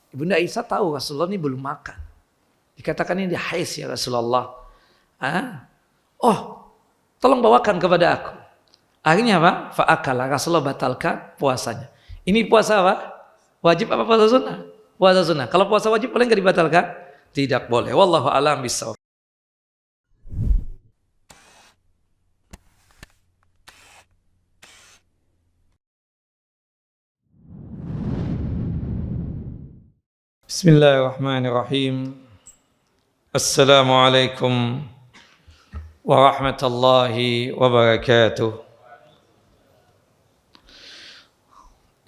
Ibunda Aisyah tahu Rasulullah ini belum makan. Dikatakan ini haid ya Rasulullah. Oh, tolong bawakan kepada aku. Akhirnya apa? Fa'akala, Rasulullah batalkan puasanya. Ini puasa apa? Wajib apa puasa sunnah? Puasa sunnah. Kalau puasa wajib boleh nggak dibatalkan? Tidak boleh. Wallahu a'lam bishawab. Bismillahirrahmanirrahim. Assalamualaikum warahmatullahi wabarakatuh.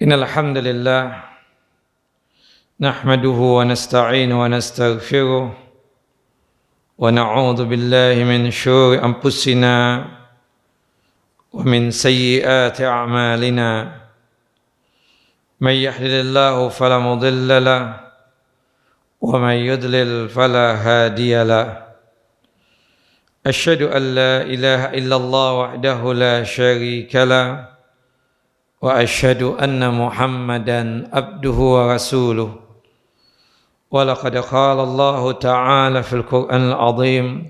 Innal hamdalillah nahmaduhu wa nasta'inu wa nastaghfiruh wa na'udzu billahi min syururi anfusina wa min sayyiati a'malina. May yahdihillahu fala mudilla lahu wa may yudlil fala hadiya lahu. Asyhadu an la ilaha illallah wahdahu la syarika lahu wa asyhadu anna Muhammadan abduhu wa rasuluh. Wa laqad qala Allah ta'ala fil Qur'anil 'azim,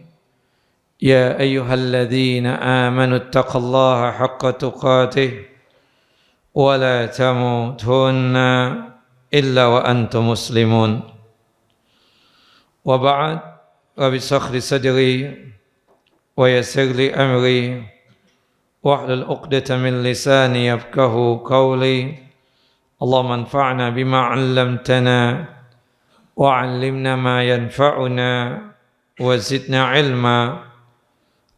ya ayyuhalladzina amanu taqullaha haqqa tuqatih wa la tamutunna illa wa antum muslimun. Wa ba'd, rabbi shrah li sadri wa yassir li amri wahlul 'uqdatam min lisani yafqahu qawli. Allahumma anfa'na bima 'allamtana wa 'allimna ma yanfa'una wa zidna 'ilma.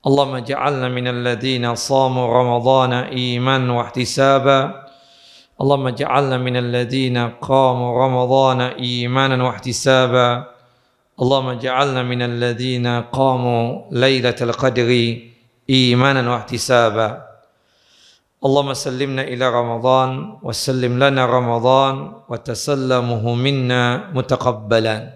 Allahumma ij'alna minal ladzina shamu ramadhana imanan wa ihtisaba. Allahumma ij'alna minal ladzina qamu ramadhana imanan wa ihtisaba. Allahumma ij'alna minal ladzina qamu lailatal qadri imanan wa ihtisaba. Allahumma sallimna ila Ramadan wa sallim lana Ramadan wa tasallamuhu minna mutaqabbalan.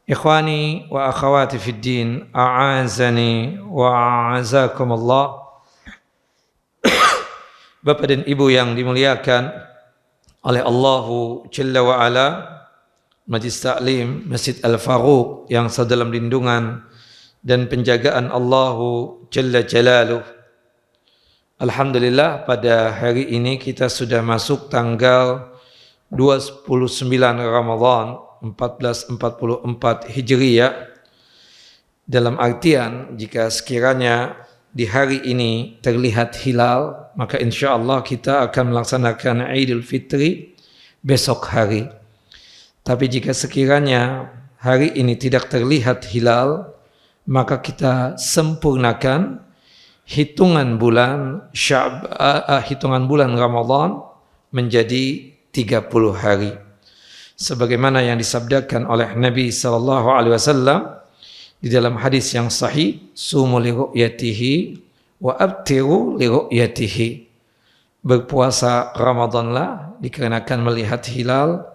Ikhwani wa akhawati fid din, a'azani wa a'azakum Allah. Bapak dan Ibu yang dimuliakan oleh Allahu Jalla wa Ala, Majlis Taklim Masjid Al-Faruq yang sedalam lindungan dan penjagaan Allahu Jalla Jalaluh. Alhamdulillah, pada hari ini kita sudah masuk tanggal 29 Ramadan 1444 Hijriyah. Dalam artian, jika sekiranya di hari ini terlihat hilal, maka insya Allah kita akan melaksanakan Idul Fitri besok hari. Tapi jika sekiranya hari ini tidak terlihat hilal, maka kita sempurnakan hitungan bulan Ramadan menjadi 30 hari. Sebagaimana yang disabdakan oleh Nabi SAW di dalam hadis yang sahih, sumu li ru'yatihi wa abtiru li ru'yatihi. Berpuasa Ramadanlah dikarenakan melihat hilal,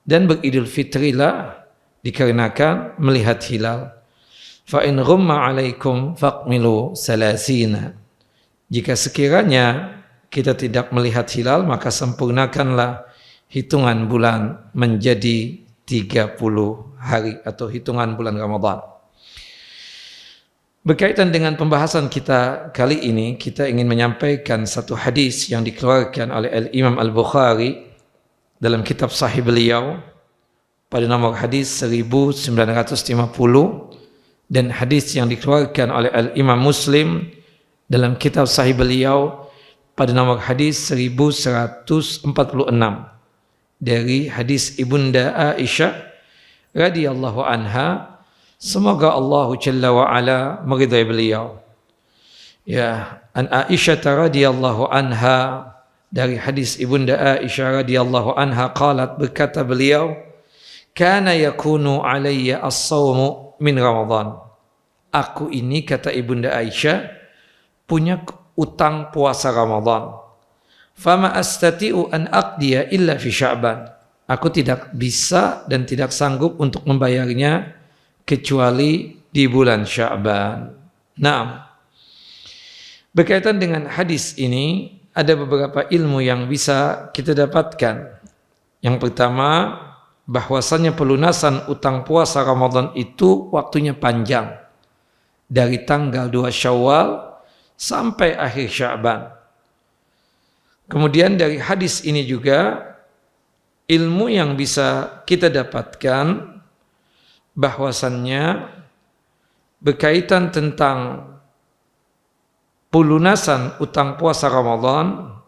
dan beridul fitrilah dikarenakan melihat hilal. Fa in ghumma alaikum faqmilu salasina. Jika sekiranya kita tidak melihat hilal, maka sempurnakanlah hitungan bulan menjadi 30 hari atau hitungan bulan Ramadan. Berkaitan dengan pembahasan kita kali ini, kita ingin menyampaikan satu hadis yang dikeluarkan oleh Al-Imam Al-Bukhari dalam kitab sahih beliau pada nomor hadis 1950, dan hadis yang dikeluarkan oleh Al-Imam Muslim dalam kitab sahih beliau pada nomor hadis 1146 dari hadis Ibunda Aisyah radhiyallahu anha, semoga Allah Jalla wa Ala meridai beliau. Ya, an Aisyah radhiyallahu anha, dari hadis Ibunda Aisyah radhiyallahu anha qalat, berkata beliau, kana yakunu alayya as-sawmu min Ramadan. Aku ini, kata Ibunda Aisyah, punya utang puasa Ramadan. Fama astati'u an aqdiya illa fi Sya'ban. Aku tidak bisa dan tidak sanggup untuk membayarnya kecuali di bulan Sya'ban. Naam. Berkaitan dengan hadis ini, ada beberapa ilmu yang bisa kita dapatkan. Yang pertama, bahwasanya pelunasan utang puasa Ramadan itu waktunya panjang, dari tanggal 2 Syawal sampai akhir Sya'ban. Kemudian dari hadis ini juga ilmu yang bisa kita dapatkan bahwasannya berkaitan tentang pelunasan utang puasa Ramadan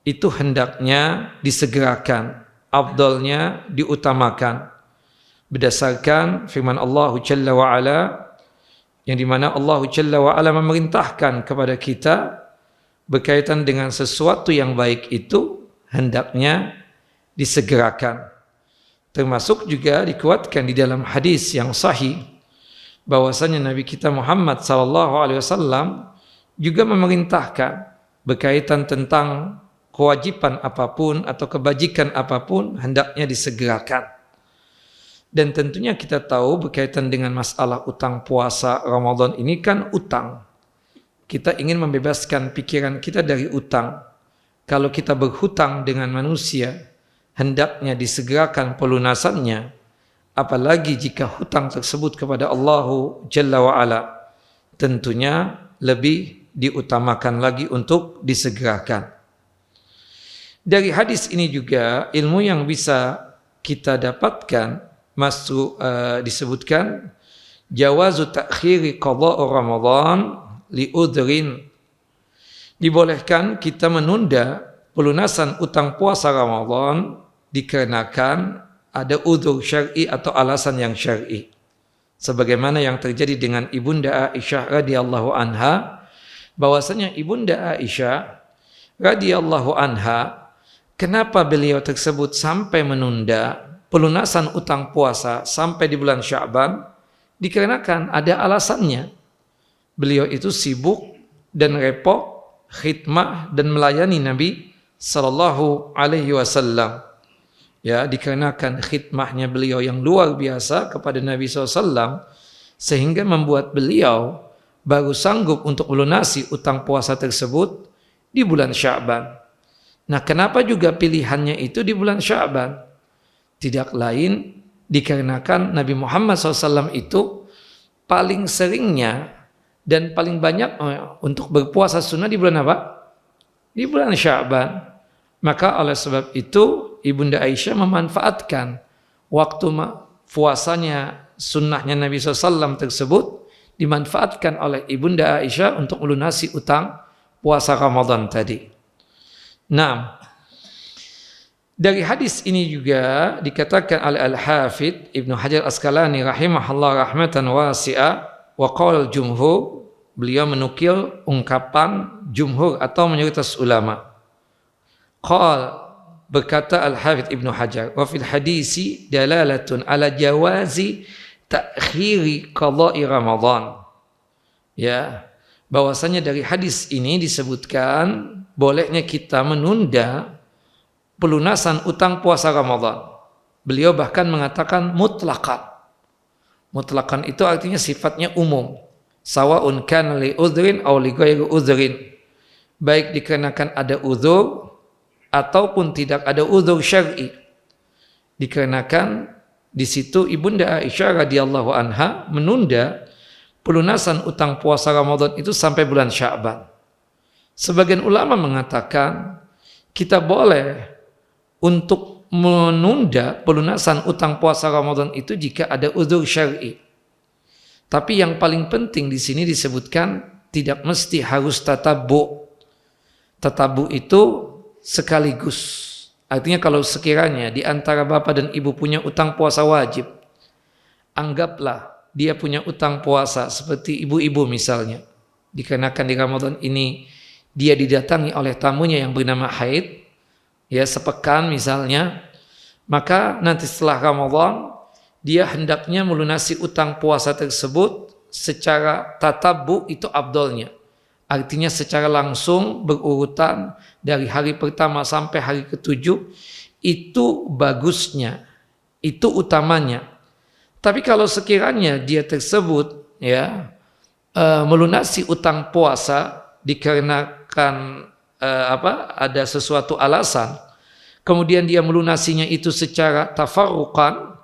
itu hendaknya disegerakan, afdalnya diutamakan berdasarkan firman Allah Jalla wa Ala, yang dimana Allah Jalla wa Ala memerintahkan kepada kita berkaitan dengan sesuatu yang baik itu hendaknya disegerakan. Termasuk juga dikuatkan di dalam hadis yang sahih bahwasanya Nabi kita Muhammad SAW juga memerintahkan berkaitan tentang kewajiban apapun atau kebajikan apapun hendaknya disegerakan. Dan tentunya kita tahu berkaitan dengan masalah utang puasa Ramadan ini kan utang. Kita ingin membebaskan pikiran kita dari utang. Kalau kita berhutang dengan manusia, hendaknya disegerakan pelunasannya. Apalagi jika hutang tersebut kepada Allah Jalla wa'ala, tentunya lebih diutamakan lagi untuk disegerakan. Dari hadis ini juga ilmu yang bisa kita dapatkan disebutkan jawazu ta'khiri qada' Ramadan li udhrin, dibolehkan kita menunda pelunasan utang puasa Ramadan dikarenakan ada udzur syar'i atau alasan yang syar'i, sebagaimana yang terjadi dengan Ibunda Aisyah radhiyallahu anha, bahwasanya Ibunda Aisyah radhiyallahu anha, kenapa beliau tersebut sampai menunda pelunasan utang puasa sampai di bulan Sya'ban, dikarenakan ada alasannya. Beliau itu sibuk dan repot khidmah dan melayani Nabi sallallahu alaihi wasallam. Ya, dikarenakan khidmahnya beliau yang luar biasa kepada Nabi SAW, sehingga membuat beliau baru sanggup untuk melunasi utang puasa tersebut di bulan Sya'ban. Nah, kenapa juga pilihannya itu di bulan Sya'ban? Tidak lain dikarenakan Nabi Muhammad SAW itu paling seringnya dan paling banyak untuk berpuasa sunnah di bulan apa? Di bulan Sya'ban. Maka oleh sebab itu Ibunda Aisyah memanfaatkan waktu puasanya sunnahnya Nabi SAW tersebut, dimanfaatkan oleh Ibunda Aisyah untuk melunasi utang puasa Ramadan tadi. Nah, dari hadis ini juga dikatakan oleh Al-Hafidh Ibnu Hajar Asqalani rahimahullah rahmatan wasi'ah, wa qala al-jumhur, beliau menukil ungkapan jumhur atau mayoritas ulama. Berkata Al-Hafidh Ibnu Hajar, wa fil hadisi dalalatun ala jawazi ta'khiri qada'i Ramadan. Ya, bahwasanya dari hadis ini disebutkan bolehnya kita menunda pelunasan utang puasa Ramadan. Beliau bahkan mengatakan mutlaqan. Mutlaqan itu artinya sifatnya umum. Sawa'un kana li udhrin aw li ghairi udhrin. Baik dikarenakan ada uzur ataupun tidak ada uzur syar'i. Dikarenakan di situ Ibunda Aisyah radhiyallahu anha menunda pelunasan utang puasa Ramadan itu sampai bulan Sya'ban. Sebagian ulama mengatakan kita boleh untuk menunda pelunasan utang puasa Ramadan itu jika ada uzur syar'i. Tapi yang paling penting di sini disebutkan tidak mesti harus tatabu. Tatabu itu sekaligus. Artinya kalau sekiranya di antara bapak dan ibu punya utang puasa wajib, anggaplah dia punya utang puasa seperti ibu-ibu misalnya. Dikarenakan di Ramadan ini dia didatangi oleh tamunya yang bernama haid, ya sepekan misalnya, maka nanti setelah Ramadan dia hendaknya melunasi utang puasa tersebut secara tatabu, itu afdalnya. Artinya secara langsung berurutan dari hari pertama sampai hari ke-7, itu bagusnya, itu utamanya. Tapi kalau sekiranya dia tersebut melunasi utang puasa dikarenakan ada sesuatu alasan, kemudian dia melunasinya itu secara tafarruqan,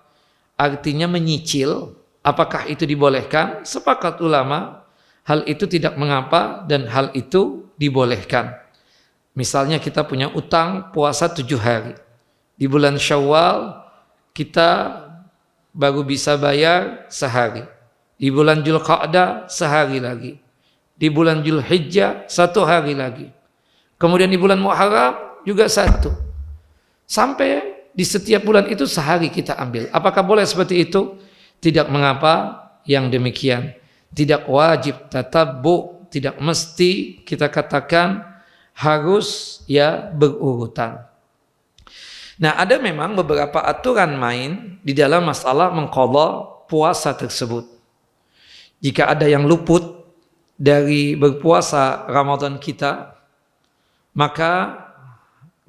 artinya menyicil, apakah itu dibolehkan? Sepakat ulama, hal itu tidak mengapa dan hal itu dibolehkan. Misalnya kita punya utang puasa 7 hari. Di bulan Syawal kita baru bisa bayar sehari. Di bulan Dzulqa'dah sehari lagi. Di bulan Dzulhijjah 1 hari lagi. Kemudian di bulan Muharram juga 1. Sampai di setiap bulan itu sehari kita ambil. Apakah boleh seperti itu? Tidak mengapa yang demikian. Tidak wajib tatabbu, tidak mesti kita katakan harus ya berurutan. Nah, ada memang beberapa aturan main di dalam masalah mengqadha puasa tersebut. Jika ada yang luput dari berpuasa Ramadan kita, maka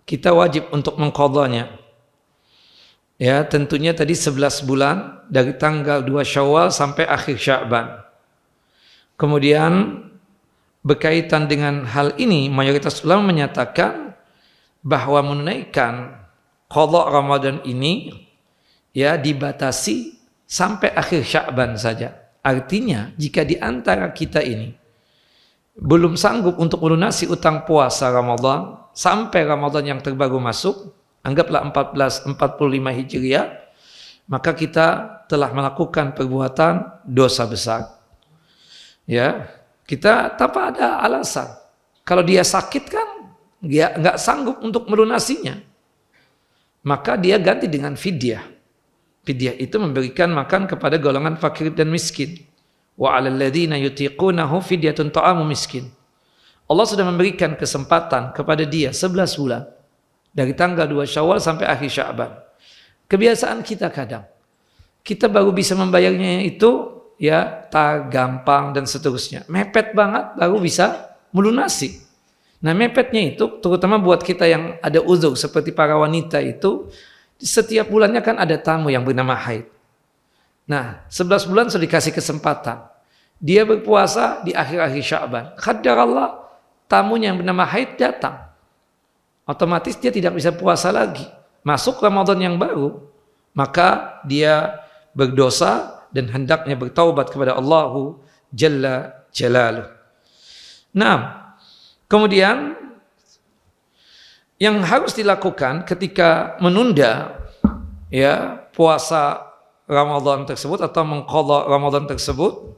kita wajib untuk mengqadhanya. Ya, tentunya tadi 11 bulan dari tanggal 2 Syawal sampai akhir Sya'ban. Kemudian berkaitan dengan hal ini, mayoritas ulama menyatakan bahwa menunaikan qadha Ramadan ini ya dibatasi sampai akhir Sya'ban saja. Artinya jika di antara kita ini belum sanggup untuk melunasi utang puasa Ramadan sampai Ramadan yang terbaru masuk, anggaplah 1445 Hijriah, maka kita telah melakukan perbuatan dosa besar. Ya, kita tanpa ada alasan. Kalau dia sakit kan dia nggak sanggup untuk melunasinya, maka dia ganti dengan fidyah. Fidyah itu memberikan makan kepada golongan fakir dan miskin. Wa 'alal ladzina yutiqunahu fidyatun ta'amu miskin. Allah sudah memberikan kesempatan kepada dia 11 bulan dari tanggal 2 Syawal sampai akhir Sya'ban. Kebiasaan kita kadang kita baru bisa membayarnya itu ya tak gampang dan seterusnya. Mepet banget baru bisa melunasi. Nah, mepetnya itu terutama buat kita yang ada uzur seperti para wanita itu, setiap bulannya kan ada tamu yang bernama haid. Nah, 11 bulan sudah dikasih kesempatan. Dia berpuasa di akhir-akhir Sya'ban. Qadarallah tamunya yang bernama haid datang. Otomatis dia tidak bisa puasa lagi. Masuk Ramadan yang baru, maka dia berdosa dan hendaknya bertaubat kepada Allah Jalla Jalaluh. Nah, kemudian yang harus dilakukan ketika menunda ya puasa Ramadan tersebut atau mengqadha Ramadan tersebut,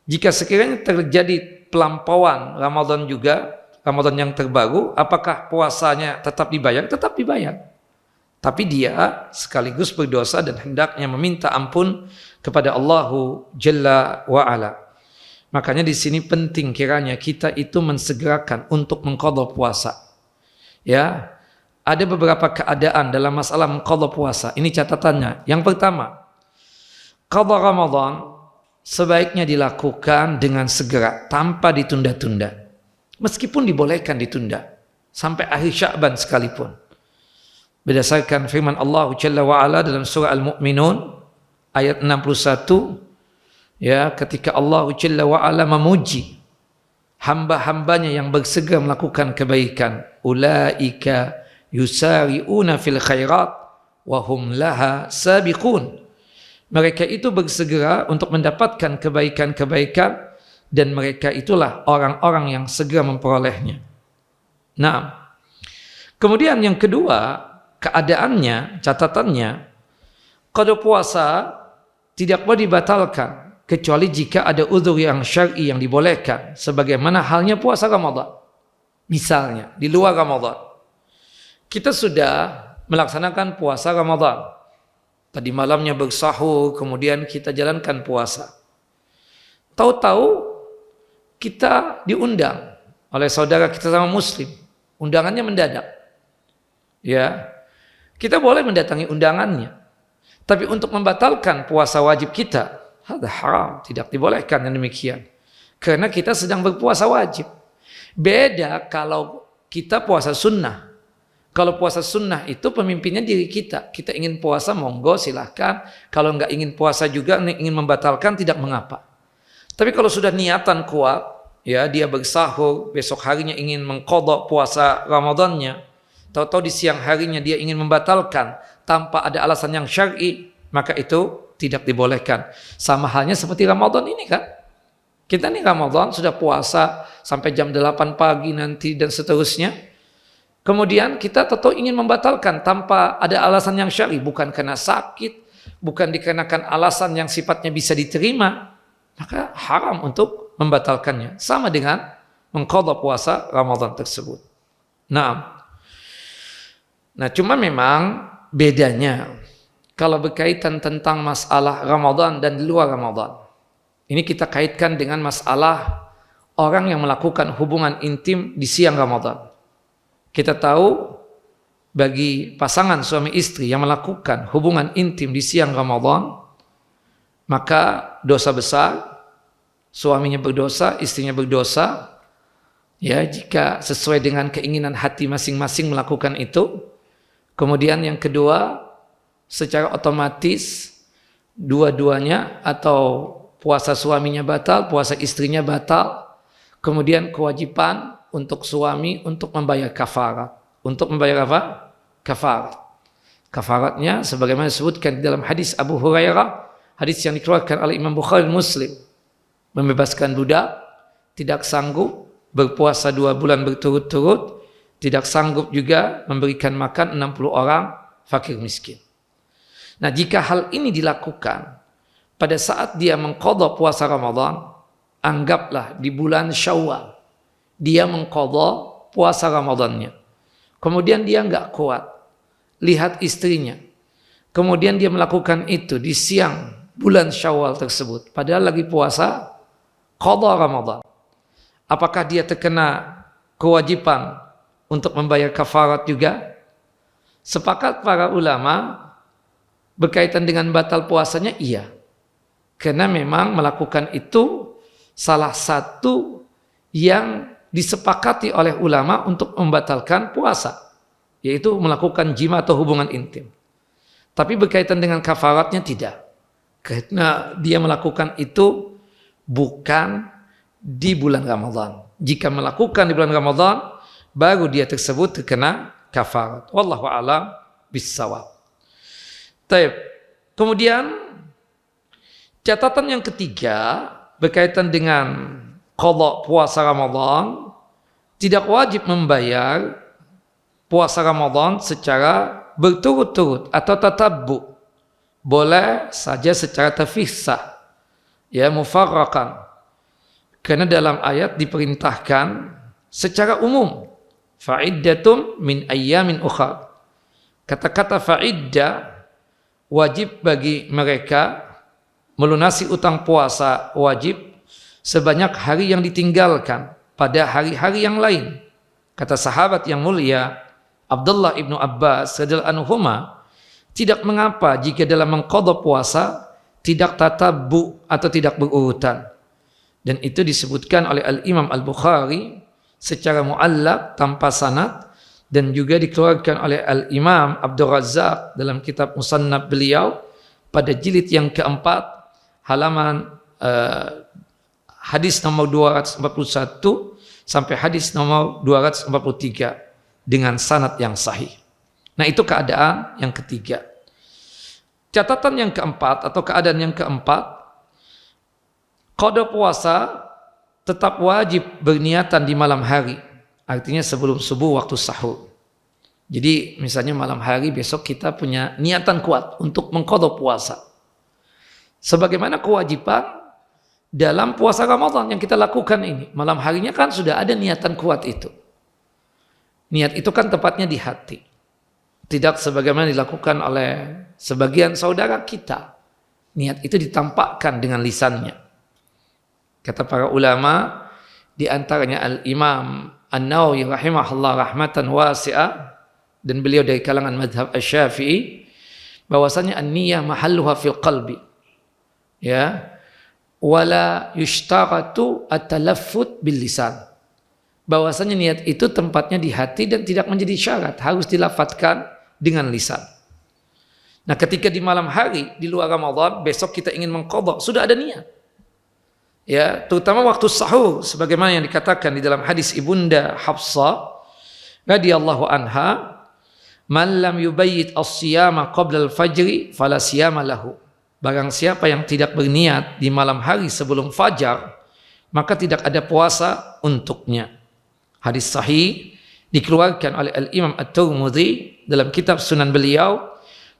jika sekiranya terjadi pelampauan Ramadan juga, Ramadan yang terbaru, apakah puasanya tetap dibayar? Tetap dibayar. Tapi dia sekaligus berdosa dan hendaknya meminta ampun kepada Allah Jalla wa Ala. Makanya di sini penting kiranya kita itu mensegerakan untuk mengqadha puasa. Ya, ada beberapa keadaan dalam masalah mengqadha puasa. Ini catatannya. Yang pertama, qadha Ramadan sebaiknya dilakukan dengan segera tanpa ditunda-tunda. Meskipun dibolehkan ditunda sampai akhir Sya'ban sekalipun. Berdasarkan firman Allah Jalla wa Ala dalam surah Al-Mu'minun ayat 61, ya, ketika Allah Jalla wa Ala memuji hamba-hambanya yang bersegera melakukan kebaikan, ulaika yusari'una fil khairat wa hum laha sabiqun. Mereka itu bersegera untuk mendapatkan kebaikan-kebaikan dan mereka itulah orang-orang yang segera memperolehnya. Nah, kemudian yang kedua, keadaannya, catatannya, qadha puasa tidak boleh dibatalkan kecuali jika ada uzur yang syar'i yang dibolehkan, sebagaimana halnya puasa Ramadan. Misalnya di luar Ramadan kita sudah melaksanakan puasa Ramadan, tadi malamnya bersahur, kemudian kita jalankan puasa, tahu-tahu kita diundang oleh saudara kita sama muslim, undangannya mendadak, ya, kita boleh mendatangi undangannya, tapi untuk membatalkan puasa wajib kita, ada haram, tidak dibolehkan yang demikian, karena kita sedang berpuasa wajib. Beda kalau kita puasa sunnah. Kalau puasa sunnah itu pemimpinnya diri kita. Kita ingin puasa, monggo silahkan. Kalau nggak ingin puasa juga, ingin membatalkan, tidak mengapa. Tapi kalau sudah niatan kuat, ya dia bersahur, besok harinya ingin mengqadha puasa Ramadannya, tahu-tahu di siang harinya dia ingin membatalkan tanpa ada alasan yang syar'i, maka itu tidak dibolehkan. Sama halnya seperti Ramadan ini kan. Kita nih Ramadan sudah puasa sampai jam 8 pagi nanti dan seterusnya. Kemudian kita tahu ingin membatalkan tanpa ada alasan yang syar'i, bukan karena sakit, bukan dikarenakan alasan yang sifatnya bisa diterima, maka haram untuk membatalkannya. Sama dengan mengqadha puasa Ramadan tersebut. Nah, cuma memang bedanya kalau berkaitan tentang masalah Ramadan dan di luar Ramadan. Ini kita kaitkan dengan masalah orang yang melakukan hubungan intim di siang Ramadan. Kita tahu bagi pasangan suami istri yang melakukan hubungan intim di siang Ramadan, maka dosa besar, suaminya berdosa, istrinya berdosa. Ya, jika sesuai dengan keinginan hati masing-masing melakukan itu. Kemudian yang kedua, secara otomatis dua-duanya atau puasa suaminya batal, puasa istrinya batal. Kemudian kewajiban untuk suami untuk membayar kafarat. Untuk membayar apa? Kafarat. Kafaratnya sebagaimana disebutkan di dalam hadis Abu Hurairah, hadis yang dikeluarkan oleh Imam Bukhari Muslim. Membebaskan budak, tidak sanggup berpuasa 2 bulan berturut-turut, tidak sanggup juga memberikan makan 60 orang fakir miskin. Nah, jika hal ini dilakukan pada saat dia mengqadha puasa Ramadan, anggaplah di bulan Syawal dia mengqadha puasa Ramadannya. Kemudian dia enggak kuat, lihat istrinya. Kemudian dia melakukan itu di siang bulan Syawal tersebut, padahal lagi puasa qadha Ramadan. Apakah dia terkena kewajiban untuk membayar kafarat juga? Sepakat para ulama berkaitan dengan batal puasanya, iya. Karena memang melakukan itu salah satu yang disepakati oleh ulama untuk membatalkan puasa, yaitu melakukan jima atau hubungan intim. Tapi berkaitan dengan kafaratnya tidak. Karena dia melakukan itu bukan di bulan Ramadan. Jika melakukan di bulan Ramadan, baru dia tersebut terkena kafarat. Wallahu a'lam bissawab. Taib. Kemudian catatan yang ketiga berkaitan dengan qadha puasa Ramadan, tidak wajib membayar puasa Ramadan secara berturut-turut atau tatabbu. Boleh saja secara terpisah, ya, mufarraqan. Karena dalam ayat diperintahkan secara umum, fa'iddatum min ayyamin ukhar. Kata-kata fa'iddah wajib bagi mereka melunasi utang puasa wajib sebanyak hari yang ditinggalkan pada hari-hari yang lain. Kata sahabat yang mulia Abdullah ibnu Abbas radhiyallahu anhuma, tidak mengapa jika dalam mengqadha puasa tidak tatabbu atau tidak berurutan. Dan itu disebutkan oleh Al-Imam Al-Bukhari secara mu'allaq tanpa sanad, dan juga dikeluarkan oleh Al-Imam Abdul Razzaq dalam kitab Musannaf beliau pada jilid yang keempat, halaman hadis nomor 241 sampai hadis nomor 243 dengan sanad yang sahih. Nah, itu keadaan yang ketiga. Catatan yang keempat atau keadaan yang keempat, qadha puasa tetap wajib berniatan di malam hari. Artinya sebelum subuh waktu sahur. Jadi misalnya malam hari besok kita punya niatan kuat untuk mengqadha puasa. Sebagaimana kewajiban dalam puasa Ramadan yang kita lakukan ini. Malam harinya kan sudah ada niatan kuat itu. Niat itu kan tepatnya di hati. Tidak sebagaimana dilakukan oleh sebagian saudara kita. Niat itu ditampakkan dengan lisannya. Kata para ulama, di antaranya Al-Imam An-Nawawi rahimahullah rahmatan wasi'ah, dan beliau dari kalangan madhab Asy-Syafi'i, bahwasanya an-niyah mahalluha fil qalbi. Ya. Wala yushtaratu at-talaffuz bil lisan. Bahwasanya niat itu tempatnya di hati dan tidak menjadi syarat, harus dilafadzkan dengan lisan. Nah, ketika di malam hari di luar Ramadan, besok kita ingin mengqadha, sudah ada niat. Ya, terutama waktu sahur sebagaimana yang dikatakan di dalam hadis Ibunda Hafsah radhiyallahu anha, Man lam yubayyit as-siyama qabla al-fajri fala siyama lahu. Barang siapa yang tidak berniat di malam hari sebelum fajar, maka tidak ada puasa untuknya. Hadis sahih dikeluarkan oleh Al-Imam At-Tirmidzi dalam kitab Sunan beliau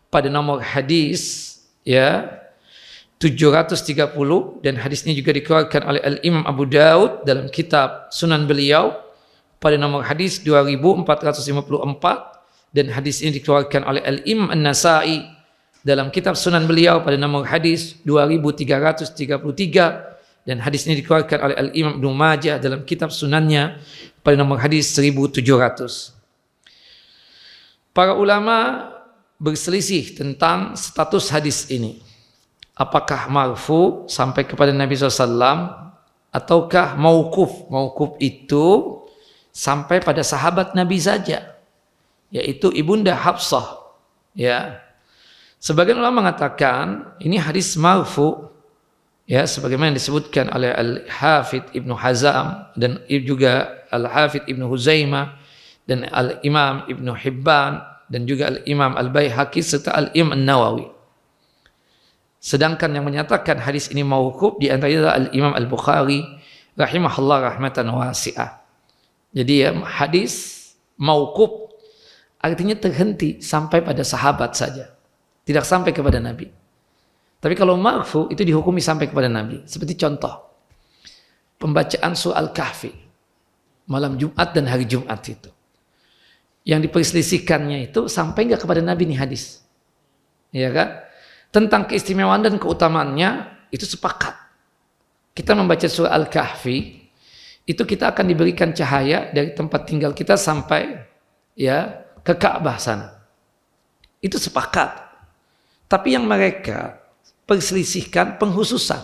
pada nomor hadis 730, dan hadis ini juga dikeluarkan oleh Al-Imam Abu Daud dalam kitab Sunan beliau pada nomor hadis 2454, dan hadis ini dikeluarkan oleh Al-Imam An-Nasa'i dalam kitab Sunan beliau pada nomor hadis 2333, dan hadis ini dikeluarkan oleh Al-Imam Ibnu Majah dalam kitab Sunannya pada nomor hadis 1700. Para ulama berselisih tentang status hadis ini. Apakah marfu sampai kepada Nabi SAW ataukah mauquf? Mauquf itu sampai pada sahabat Nabi saja, yaitu Ibunda Hafsah. Ya, sebagian ulama mengatakan ini hadis marfu, ya, sebagaimana disebutkan oleh Al-Hafidz Ibnu Hazam dan juga Al-Hafidz Ibnu Huzaimah dan Al-Imam Ibnu Hibban dan juga Al-Imam Al-Baihaqi serta Al-Imam An-Nawawi. Sedangkan yang menyatakan hadis ini mauquf di antaranya Al-Imam Al-Bukhari rahimahullah rahmatan wasi'ah. Jadi ya, hadis mauquf artinya terhenti sampai pada sahabat saja, tidak sampai kepada Nabi. Tapi kalau marfu itu dihukumi sampai kepada Nabi. Seperti contoh pembacaan surah Al-Kahfi malam Jumat dan hari Jumat itu, yang diperselisihkannya itu sampai enggak kepada Nabi nih hadis, ya kan? Tentang keistimewaan dan keutamaannya itu sepakat. Kita membaca surah Al-Kahfi itu kita akan diberikan cahaya dari tempat tinggal kita sampai ya ke Ka'bah sana. Itu sepakat. Tapi yang mereka perselisihkan penghususan.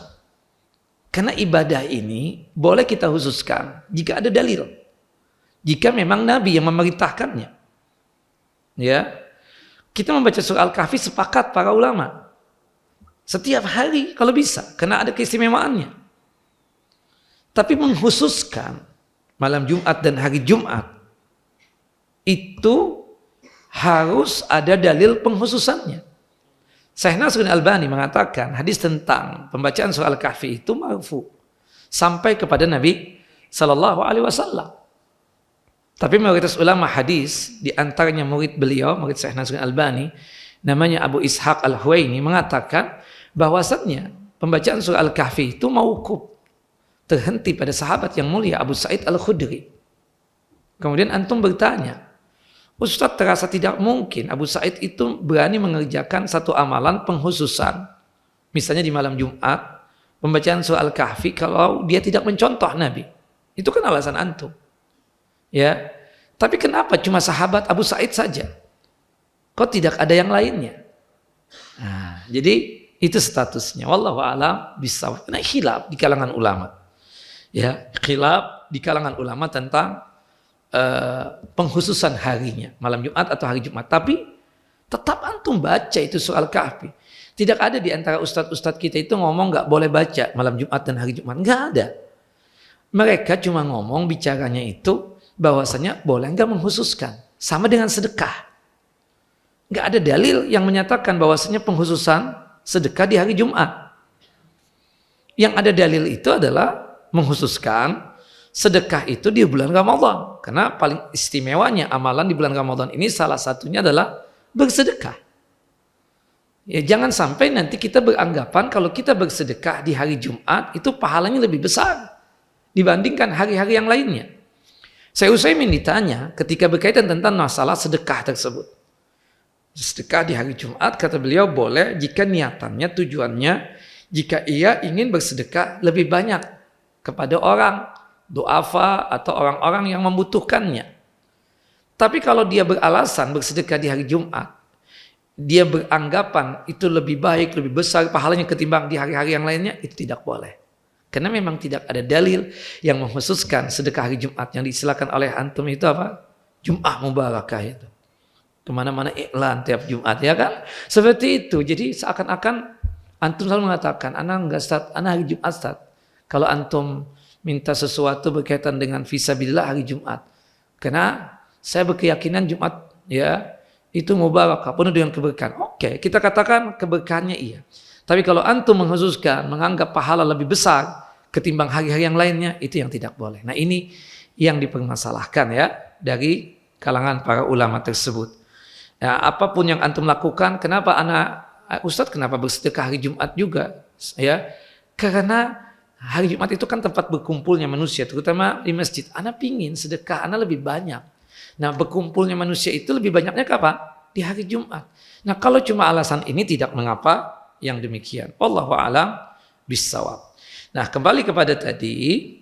Karena ibadah ini boleh kita khususkan jika ada dalil. Jika memang Nabi yang memerintahkannya. Ya. Kita membaca surah Al-Kahfi sepakat para ulama. Setiap hari kalau bisa, karena ada keistimewaannya. Tapi menghususkan malam Jumat dan hari Jumat itu harus ada dalil penghususannya. Syekh Nasruddin Albani mengatakan hadis tentang pembacaan surah Al-Kahfi itu marfu sampai kepada Nabi sallallahu alaihi wasallam. Tapi mayoritas ulama hadis, di antaranya murid beliau, murid Syekh Nasruddin Albani, namanya Abu Ishaq Al-Huwaini, mengatakan bahwasannya pembacaan surah Al-Kahfi itu mauquf, terhenti pada sahabat yang mulia Abu Sa'id Al-Khudri. Kemudian antum bertanya, Ustaz, terasa tidak mungkin Abu Sa'id itu berani mengerjakan satu amalan penghususan, misalnya di malam Jumat, pembacaan surah Al-Kahfi, kalau dia tidak mencontoh Nabi. Itu kan alasan antum. Ya, tapi kenapa cuma sahabat Abu Sa'id saja? Kok tidak ada yang lainnya? Nah, jadi itu statusnya. Wallahu a'lam bishawab. Nah, khilaf di kalangan ulama. Ya, khilaf di kalangan ulama tentang penghususan harinya, malam Jumat atau hari Jumat. Tapi tetap antum baca itu surah Al-Kahfi. Tidak ada di antara ustadz-ustadz kita itu ngomong nggak boleh baca malam Jumat dan hari Jumat. Nggak ada. Mereka cuma ngomong bicaranya itu bahwasanya boleh nggak menghususkan. Sama dengan sedekah. Nggak ada dalil yang menyatakan bahwasanya penghususan sedekah di hari Jumat. Yang ada dalil itu adalah menghususkan sedekah itu di bulan Ramadan. Karena paling istimewanya amalan di bulan Ramadan ini salah satunya adalah bersedekah. Ya, jangan sampai nanti kita beranggapan kalau kita bersedekah di hari Jumat itu pahalanya lebih besar dibandingkan hari-hari yang lainnya. Saya Utsaimin ditanya ketika berkaitan tentang masalah sedekah tersebut. Sedekah di hari Jumat, kata beliau, boleh jika niatannya, tujuannya, jika ia ingin bersedekah lebih banyak kepada orang, du'afa atau orang-orang yang membutuhkannya. Tapi kalau dia beralasan bersedekah di hari Jumat, dia beranggapan itu lebih baik, lebih besar pahalanya ketimbang di hari-hari yang lainnya, itu tidak boleh. Karena memang tidak ada dalil yang mengkhususkan sedekah hari Jumat. Yang disilakan oleh antum itu apa? Jum'ah Mubarakah itu. Kemana-mana iklan tiap Jumat, ya kan? Seperti itu. Jadi seakan-akan antum selalu mengatakan, anak enggak Ustaz, anak hari Jumat Ustaz. Kalau antum minta sesuatu berkaitan dengan fisabilillah hari Jumat. Karena saya berkeyakinan Jumat ya itu mubarakah, penuh dengan keberkahan. Oke, kita katakan keberkahannya iya. Tapi kalau antum mengkhususkan, menganggap pahala lebih besar ketimbang hari-hari yang lainnya, itu yang tidak boleh. Nah ini yang dipermasalahkan ya dari kalangan para ulama tersebut. Ya, apapun yang antum lakukan, kenapa Ustadz kenapa bersedekah hari Jumat juga? Ya, karena hari Jumat itu kan tempat berkumpulnya manusia, terutama di masjid. Ana pingin sedekah, ana lebih banyak. Nah, berkumpulnya manusia itu lebih banyaknya kapan? Di hari Jumat. Nah, kalau cuma alasan ini tidak mengapa yang demikian. Wallahu a'lam bissawab. Nah, kembali kepada tadi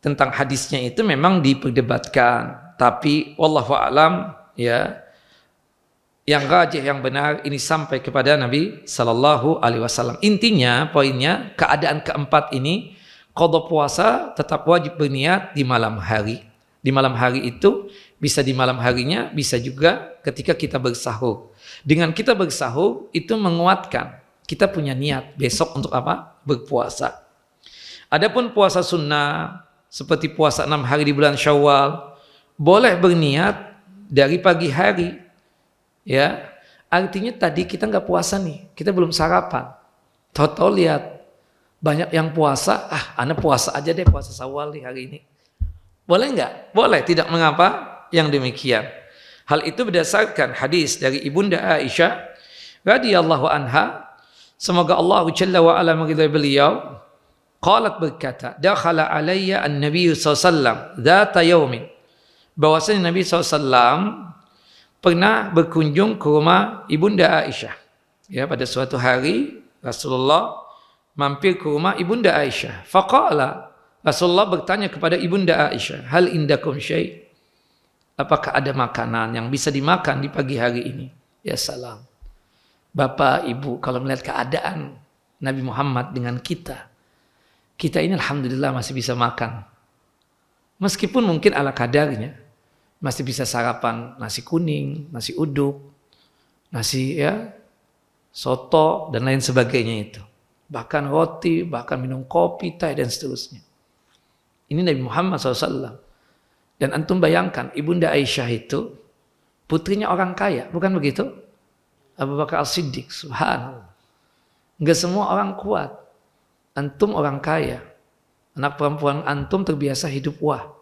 tentang hadisnya itu memang diperdebatkan, tapi wallahu a'lam ya yang rajih yang benar ini sampai kepada Nabi sallallahu alaihi wasallam. Intinya poinnya keadaan keempat ini qada puasa tetap wajib berniat di malam hari. Di malam hari itu bisa di malam harinya, bisa juga ketika kita bersahur. Dengan kita bersahur itu menguatkan kita punya niat besok untuk apa? Berpuasa. Adapun puasa sunnah seperti puasa 6 hari di bulan Syawal boleh berniat dari pagi hari. Ya, artinya tadi kita nggak puasa nih, kita belum sarapan. Tahu-tahu lihat banyak yang puasa, ana puasa aja deh, puasa Syawal nih hari ini. Boleh nggak? Boleh, tidak mengapa yang demikian. Hal itu berdasarkan hadis dari Ibunda Aisyah radhiyallahu anha, semoga Allah Jalla wa ala meridai beliau, qalat berkata, dakhala alayya an-nabiy sallallahu alaihi wasallam dzata yaumin, bahwasanya Nabi SAW pernah berkunjung ke rumah Ibunda Aisyah. Ya, pada suatu hari Rasulullah mampir ke rumah Ibunda Aisyah. Faqala, Rasulullah bertanya kepada Ibunda Aisyah, hal indakum syai'? Apakah ada makanan yang bisa dimakan di pagi hari ini? Ya salam. Bapak, Ibu, kalau melihat keadaan Nabi Muhammad dengan kita ini alhamdulillah masih bisa makan. Meskipun mungkin ala kadarnya, masih bisa sarapan nasi kuning, nasi uduk, nasi ya, soto dan lain sebagainya itu. Bahkan roti, bahkan minum kopi, teh dan seterusnya. Ini Nabi Muhammad SAW. Dan antum bayangkan Ibunda Aisyah itu putrinya orang kaya, bukan begitu? Abu Bakar As-Siddiq, subhanallah. Enggak semua orang kuat. Antum orang kaya. Anak perempuan antum terbiasa hidup wah.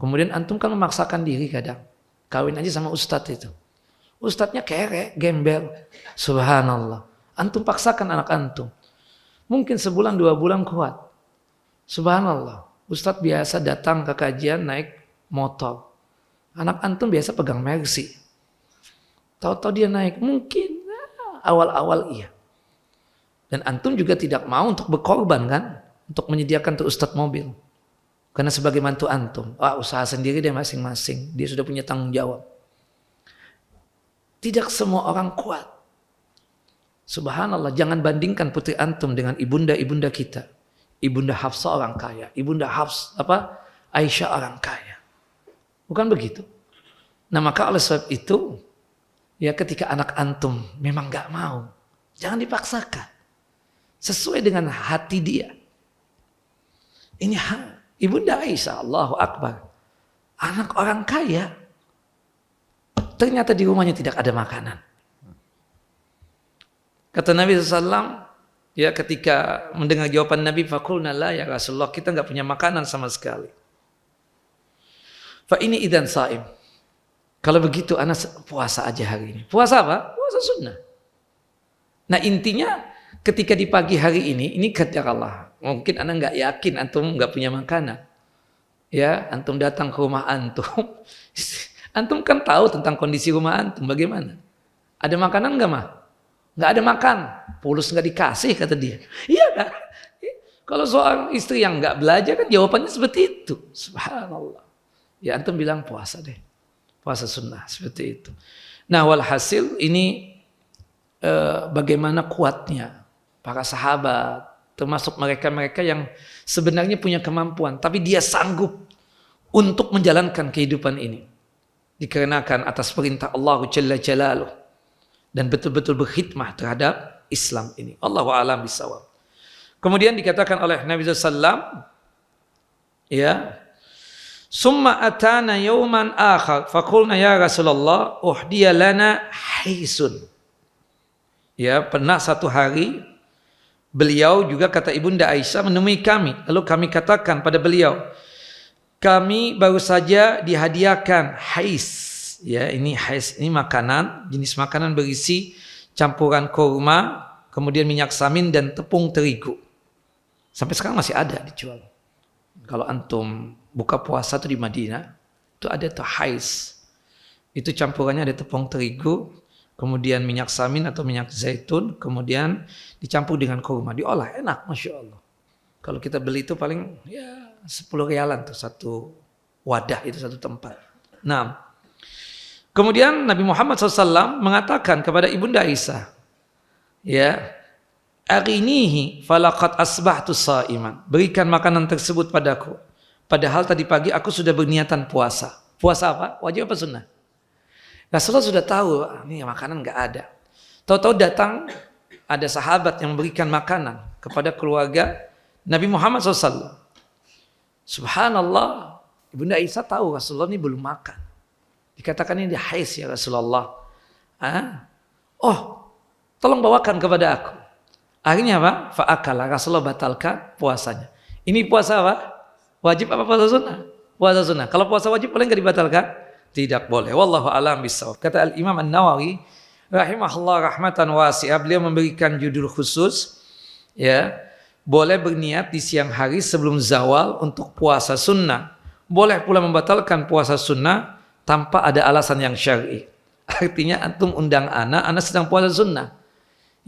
Kemudian antum kan memaksakan diri kadang. Kawin aja sama ustadz itu. Ustadznya kere, gembel. Subhanallah. Antum paksakan anak antum. Mungkin sebulan 2 bulan kuat. Subhanallah. Ustadz biasa datang ke kajian naik motor. Anak antum biasa pegang Mercy. Tahu-tahu dia naik. Mungkin awal-awal iya. Dan antum juga tidak mau untuk berkorban kan. Untuk menyediakan tuh ustadz mobil. Karena sebagai mantu antum, usaha sendiri deh masing-masing. Dia sudah punya tanggung jawab. Tidak semua orang kuat. Subhanallah, jangan bandingkan putri antum dengan ibunda-ibunda kita. Ibunda Hafsah orang kaya, Ibunda Aisyah orang kaya. Bukan begitu? Nah maka oleh sebab itu, ya ketika anak antum memang gak mau, jangan dipaksakan. Sesuai dengan hati dia. Ini Ibunda Aisyah, Allahu Akbar. Anak orang kaya. Ternyata di rumahnya tidak ada makanan. Kata Nabi SAW, ya ketika mendengar jawaban Nabi, faqulna la ya Rasulullah, kita enggak punya makanan sama sekali. Fa ini idan saim. Kalau begitu anak puasa aja hari ini. Puasa apa? Puasa sunnah. Nah intinya ketika di pagi hari ini qadar Allah. Mungkin anak enggak yakin antum enggak punya makanan. Ya, antum datang ke rumah antum. Antum kan tahu tentang kondisi rumah antum bagaimana. Ada makanan enggak mah? Enggak ada makan. Pulus enggak dikasih kata dia. Iya kan? Kalau seorang istri yang enggak belajar kan jawabannya seperti itu. Subhanallah. Ya antum bilang puasa deh. Puasa sunnah seperti itu. Nah, walhasil ini bagaimana kuatnya para sahabat, termasuk mereka-mereka yang sebenarnya punya kemampuan, tapi dia sanggup untuk menjalankan kehidupan ini. Dikarenakan atas perintah Allah Jalla Jalaluh dan betul-betul berkhidmah terhadap Islam ini. Allahu a'lam bishawab. Kemudian dikatakan oleh Nabi SAW, ya, Summa atana yawman akhar faqulna ya Rasulullah uhdiya lana haisun. Ya, pernah satu hari beliau juga kata Ibunda Aisyah menemui kami. Lalu kami katakan pada beliau, kami baru saja dihadiahkan hais. Ya, ini hais, ini makanan, jenis makanan berisi campuran kurma, kemudian minyak samin dan tepung terigu. Sampai sekarang masih ada dijual. Kalau antum buka puasa tuh di Madinah, itu ada tuh hais. Itu campurannya ada tepung terigu, kemudian minyak samin atau minyak zaitun, kemudian dicampur dengan kurma, diolah, enak, Masya Allah. Kalau kita beli itu paling ya 10 rialan tuh satu wadah, itu satu tempat. Nah, kemudian Nabi Muhammad SAW mengatakan kepada Ibunda Aisyah, ya, arinihi falaqad asbahtu shaiman. Berikan makanan tersebut padaku. Padahal tadi pagi aku sudah berniatan puasa. Puasa apa? Wajib apa sunnah? Rasulullah sudah tahu, ini makanan nggak ada. Tahu-tahu datang ada sahabat yang memberikan makanan kepada keluarga Nabi Muhammad SAW. Subhanallah, Ibunda Aisyah tahu Rasulullah ini belum makan. Dikatakan ini hais ya Rasulullah. Oh, tolong bawakan kepada aku. Akhirnya apa? Fa'akala, Rasulullah batalkan puasanya. Ini puasa apa? Wajib apa puasa sunnah? Puasa sunnah. Kalau puasa wajib boleh nggak dibatalkan? Tidak boleh. Wallahu a'lam bishawab. Kata Al-Imam An-Nawawi rahimahullah rahmatan wasi'ah, beliau memberikan judul khusus, ya, boleh berniat di siang hari sebelum zawal untuk puasa sunnah. Boleh pula membatalkan puasa sunnah tanpa ada alasan yang syar'i. Artinya antum undang anak sedang puasa sunnah.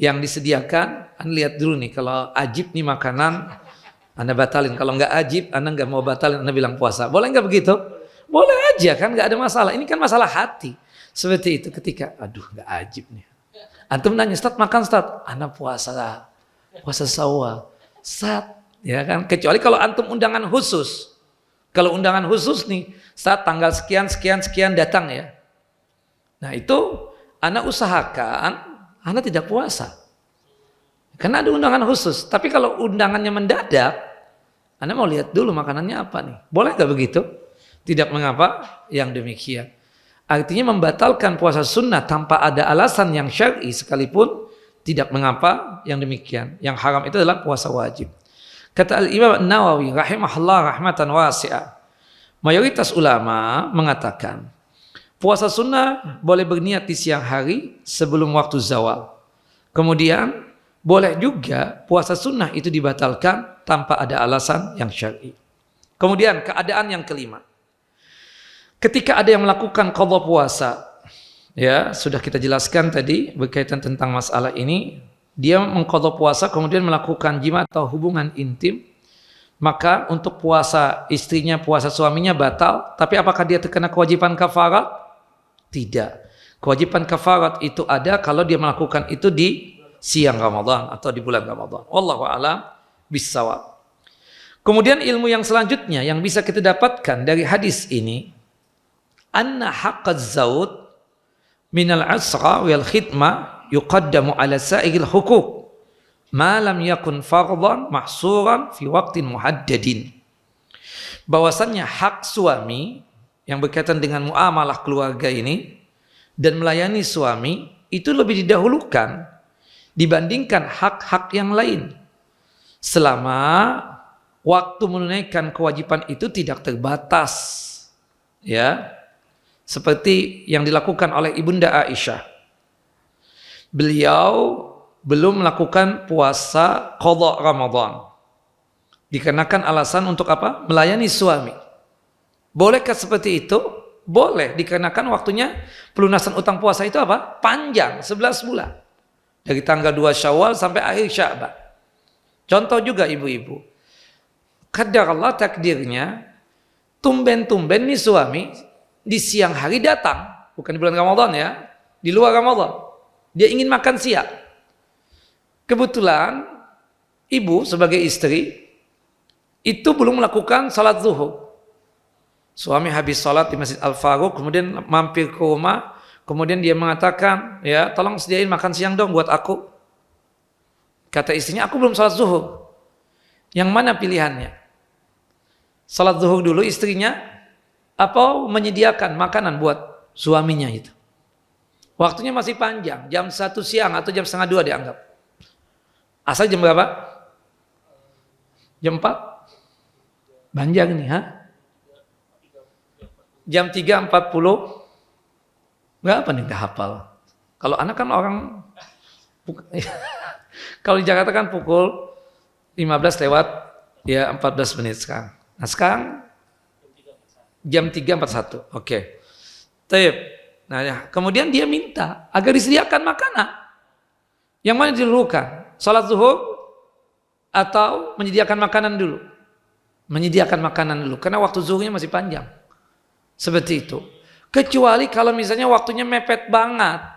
Yang disediakan, anda lihat dulu nih, kalau ajib nih makanan, anda batalin. Kalau nggak ajib, anda nggak mau batalin, anda bilang puasa. Boleh nggak begitu? Boleh aja kan, nggak ada masalah. Ini kan masalah hati. Seperti itu ketika, aduh nggak ajib nih. Antum nanya, Ustaz makan Ustaz? Anda puasa sawal. Ustaz, ya kan? Kecuali kalau antum undangan khusus. Kalau undangan khusus nih, saat tanggal sekian datang ya. Nah itu, anak usahakan Anda tidak puasa. Karena ada undangan khusus. Tapi kalau undangannya mendadak, Anda mau lihat dulu makanannya apa nih. Boleh gak begitu? Tidak mengapa yang demikian. Artinya membatalkan puasa sunnah tanpa ada alasan yang syar'i sekalipun tidak mengapa yang demikian. Yang haram itu adalah puasa wajib. Kata Al-Imam An-Nawawi rahimahullah rahmatan wasi'ah, mayoritas ulama mengatakan puasa sunnah boleh berniat di siang hari sebelum waktu zawal. Kemudian boleh juga puasa sunnah itu dibatalkan tanpa ada alasan yang syar'i. Kemudian keadaan yang kelima. Ketika ada yang melakukan qadha puasa, ya sudah kita jelaskan tadi berkaitan tentang masalah ini, dia mengqadha puasa kemudian melakukan jima atau hubungan intim, maka untuk puasa istrinya, puasa suaminya batal, tapi apakah dia terkena kewajiban kafarat? Tidak. Kewajiban kafarat itu ada kalau dia melakukan itu di siang Ramadan atau di bulan Ramadan. Wallahu a'lam bissawab. Kemudian ilmu yang selanjutnya yang bisa kita dapatkan dari hadis ini, anna haqqaz zawj minal asra wal khidmah yuqaddamu ala sa'iril huquq ma lam yakun fardhan mahsuran fi waqtin muhaddadin. Bahwasannya hak suami yang berkaitan dengan muamalah keluarga ini dan melayani suami itu lebih didahulukan dibandingkan hak-hak yang lain selama waktu menunaikan kewajiban itu tidak terbatas, ya, seperti yang dilakukan oleh Ibunda Aisyah. Beliau belum melakukan puasa qadha Ramadan dikarenakan alasan untuk apa? Melayani suami. Bolehkah seperti itu? Boleh, dikarenakan waktunya pelunasan utang puasa itu apa? Panjang, 11 bulan. Dari tanggal 2 Syawal sampai akhir Sya'ban. Contoh juga ibu-ibu. Qadar Allah takdirnya, tumben-tumben nih suami di siang hari datang. Bukan di bulan Ramadan ya, di luar Ramadan. Dia ingin makan siang. Kebetulan ibu sebagai istri itu belum melakukan salat zuhur. Suami habis salat di Masjid Al-Faruq, kemudian mampir ke rumah, kemudian dia mengatakan, ya tolong sediain makan siang dong buat aku. Kata istrinya, aku belum salat zuhur. Yang mana pilihannya? Salat zuhur dulu istrinya Atau menyediakan makanan buat suaminya itu. Waktunya masih panjang, jam 1 siang atau jam setengah 2 dianggap. Asal jam berapa? Jam 4? Panjang ini, ha? Jam 3.40? Berapa nih, nggak hafal. Kalau anak kan orang, kalau di Jakarta kan pukul 15 lewat ya 14 menit sekarang. Nah sekarang jam 3.41. Oke. Taib. Nah ya, kemudian dia minta agar disediakan makanan. Yang mana didulukan? Salat zuhur atau menyediakan makanan dulu? Menyediakan makanan dulu karena waktu zuhurnya masih panjang. Seperti itu. Kecuali kalau misalnya waktunya mepet banget.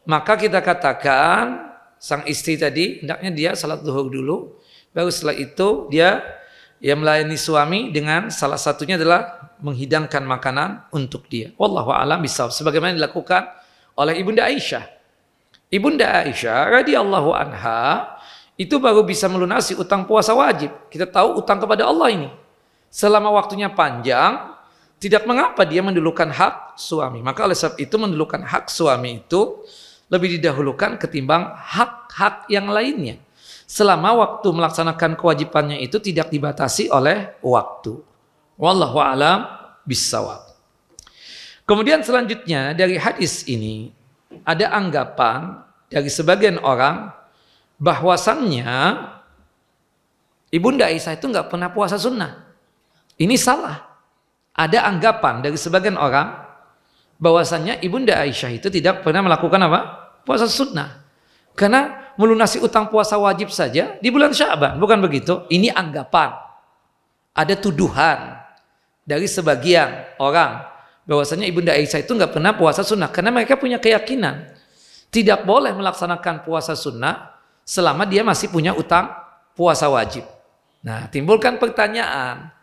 Maka kita katakan sang istri tadi hendaknya dia salat zuhur dulu, baru setelah itu dia melayani suami dengan salah satunya adalah menghidangkan makanan untuk dia. Wallahu a'lam bishawab. Sebagaimana dilakukan oleh Ibunda Aisyah. Ibunda Aisyah radhiyallahu anha itu baru bisa melunasi utang puasa wajib. Kita tahu utang kepada Allah ini selama waktunya panjang, tidak mengapa dia mendulukan hak suami. Maka oleh sebab itu mendulukan hak suami itu lebih didahulukan ketimbang hak-hak yang lainnya. Selama waktu melaksanakan kewajibannya itu tidak dibatasi oleh waktu. Wallahu a'lam bishawab. Kemudian selanjutnya dari hadis ini ada anggapan dari sebagian orang bahwasannya Ibunda Aisyah itu nggak pernah puasa sunnah. Ini salah. Ada anggapan dari sebagian orang bahwasannya Ibunda Aisyah itu tidak pernah melakukan apa? Puasa sunnah. Karena melunasi utang puasa wajib saja di bulan Sya'ban, bukan begitu? Ini anggapan. Ada tuduhan dari sebagian orang bahwasanya Ibunda Aisyah itu nggak pernah puasa sunnah karena mereka punya keyakinan tidak boleh melaksanakan puasa sunnah selama dia masih punya utang puasa wajib. Nah, timbulkan pertanyaan.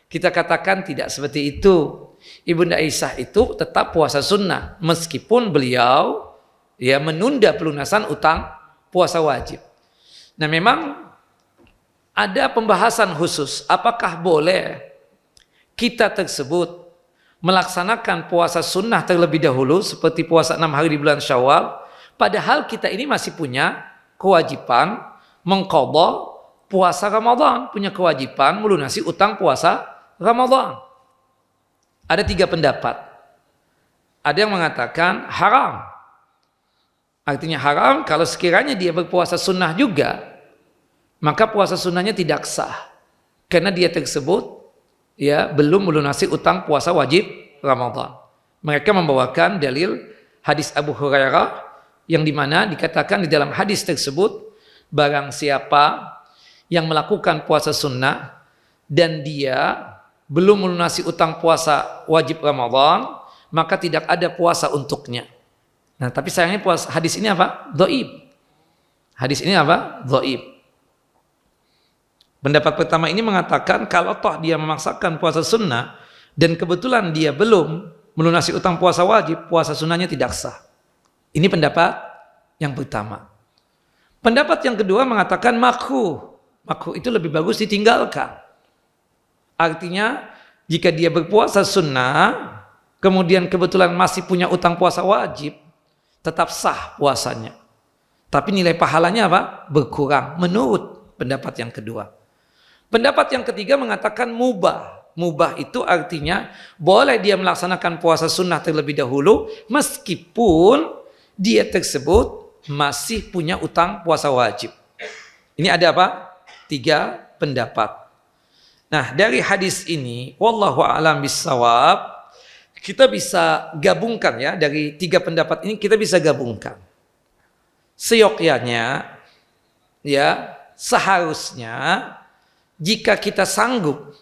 Kita katakan tidak seperti itu. Ibunda Aisyah itu tetap puasa sunnah meskipun beliau menunda pelunasan utang puasa wajib. Nah memang ada pembahasan khusus apakah boleh kita tersebut melaksanakan puasa sunnah terlebih dahulu seperti puasa 6 hari di bulan Syawal, padahal kita ini masih punya kewajiban mengqadha puasa Ramadan, punya kewajiban melunasi utang puasa Ramadan. Ada 3 pendapat. Ada yang mengatakan haram. Artinya haram kalau sekiranya dia berpuasa sunnah juga, maka puasa sunnahnya tidak sah. Karena dia tersebut belum melunasi utang puasa wajib Ramadan. Mereka membawakan dalil hadis Abu Hurairah yang dimana dikatakan di dalam hadis tersebut, barang siapa yang melakukan puasa sunnah dan dia belum melunasi utang puasa wajib Ramadan, maka tidak ada puasa untuknya. Nah, tapi sayangnya hadis ini apa? Dhaif. Hadis ini apa? Dhaif. Pendapat pertama ini mengatakan kalau toh dia memaksakan puasa sunnah dan kebetulan dia belum melunasi utang puasa wajib, puasa sunnahnya tidak sah. Ini pendapat yang pertama. Pendapat yang kedua mengatakan makruh. Makruh itu lebih bagus ditinggalkan. Artinya jika dia berpuasa sunnah kemudian kebetulan masih punya utang puasa wajib, tetap sah puasanya. Tapi nilai pahalanya apa? Berkurang menurut pendapat yang kedua. Pendapat yang ketiga mengatakan mubah. Mubah itu artinya boleh dia melaksanakan puasa sunnah terlebih dahulu meskipun dia tersebut masih punya utang puasa wajib. Ini ada apa? 3 pendapat. Nah, dari hadis ini wallahu a'lam bishawab, kita bisa gabungkan dari 3 pendapat ini kita bisa gabungkan. Seyogyanya seharusnya jika kita sanggup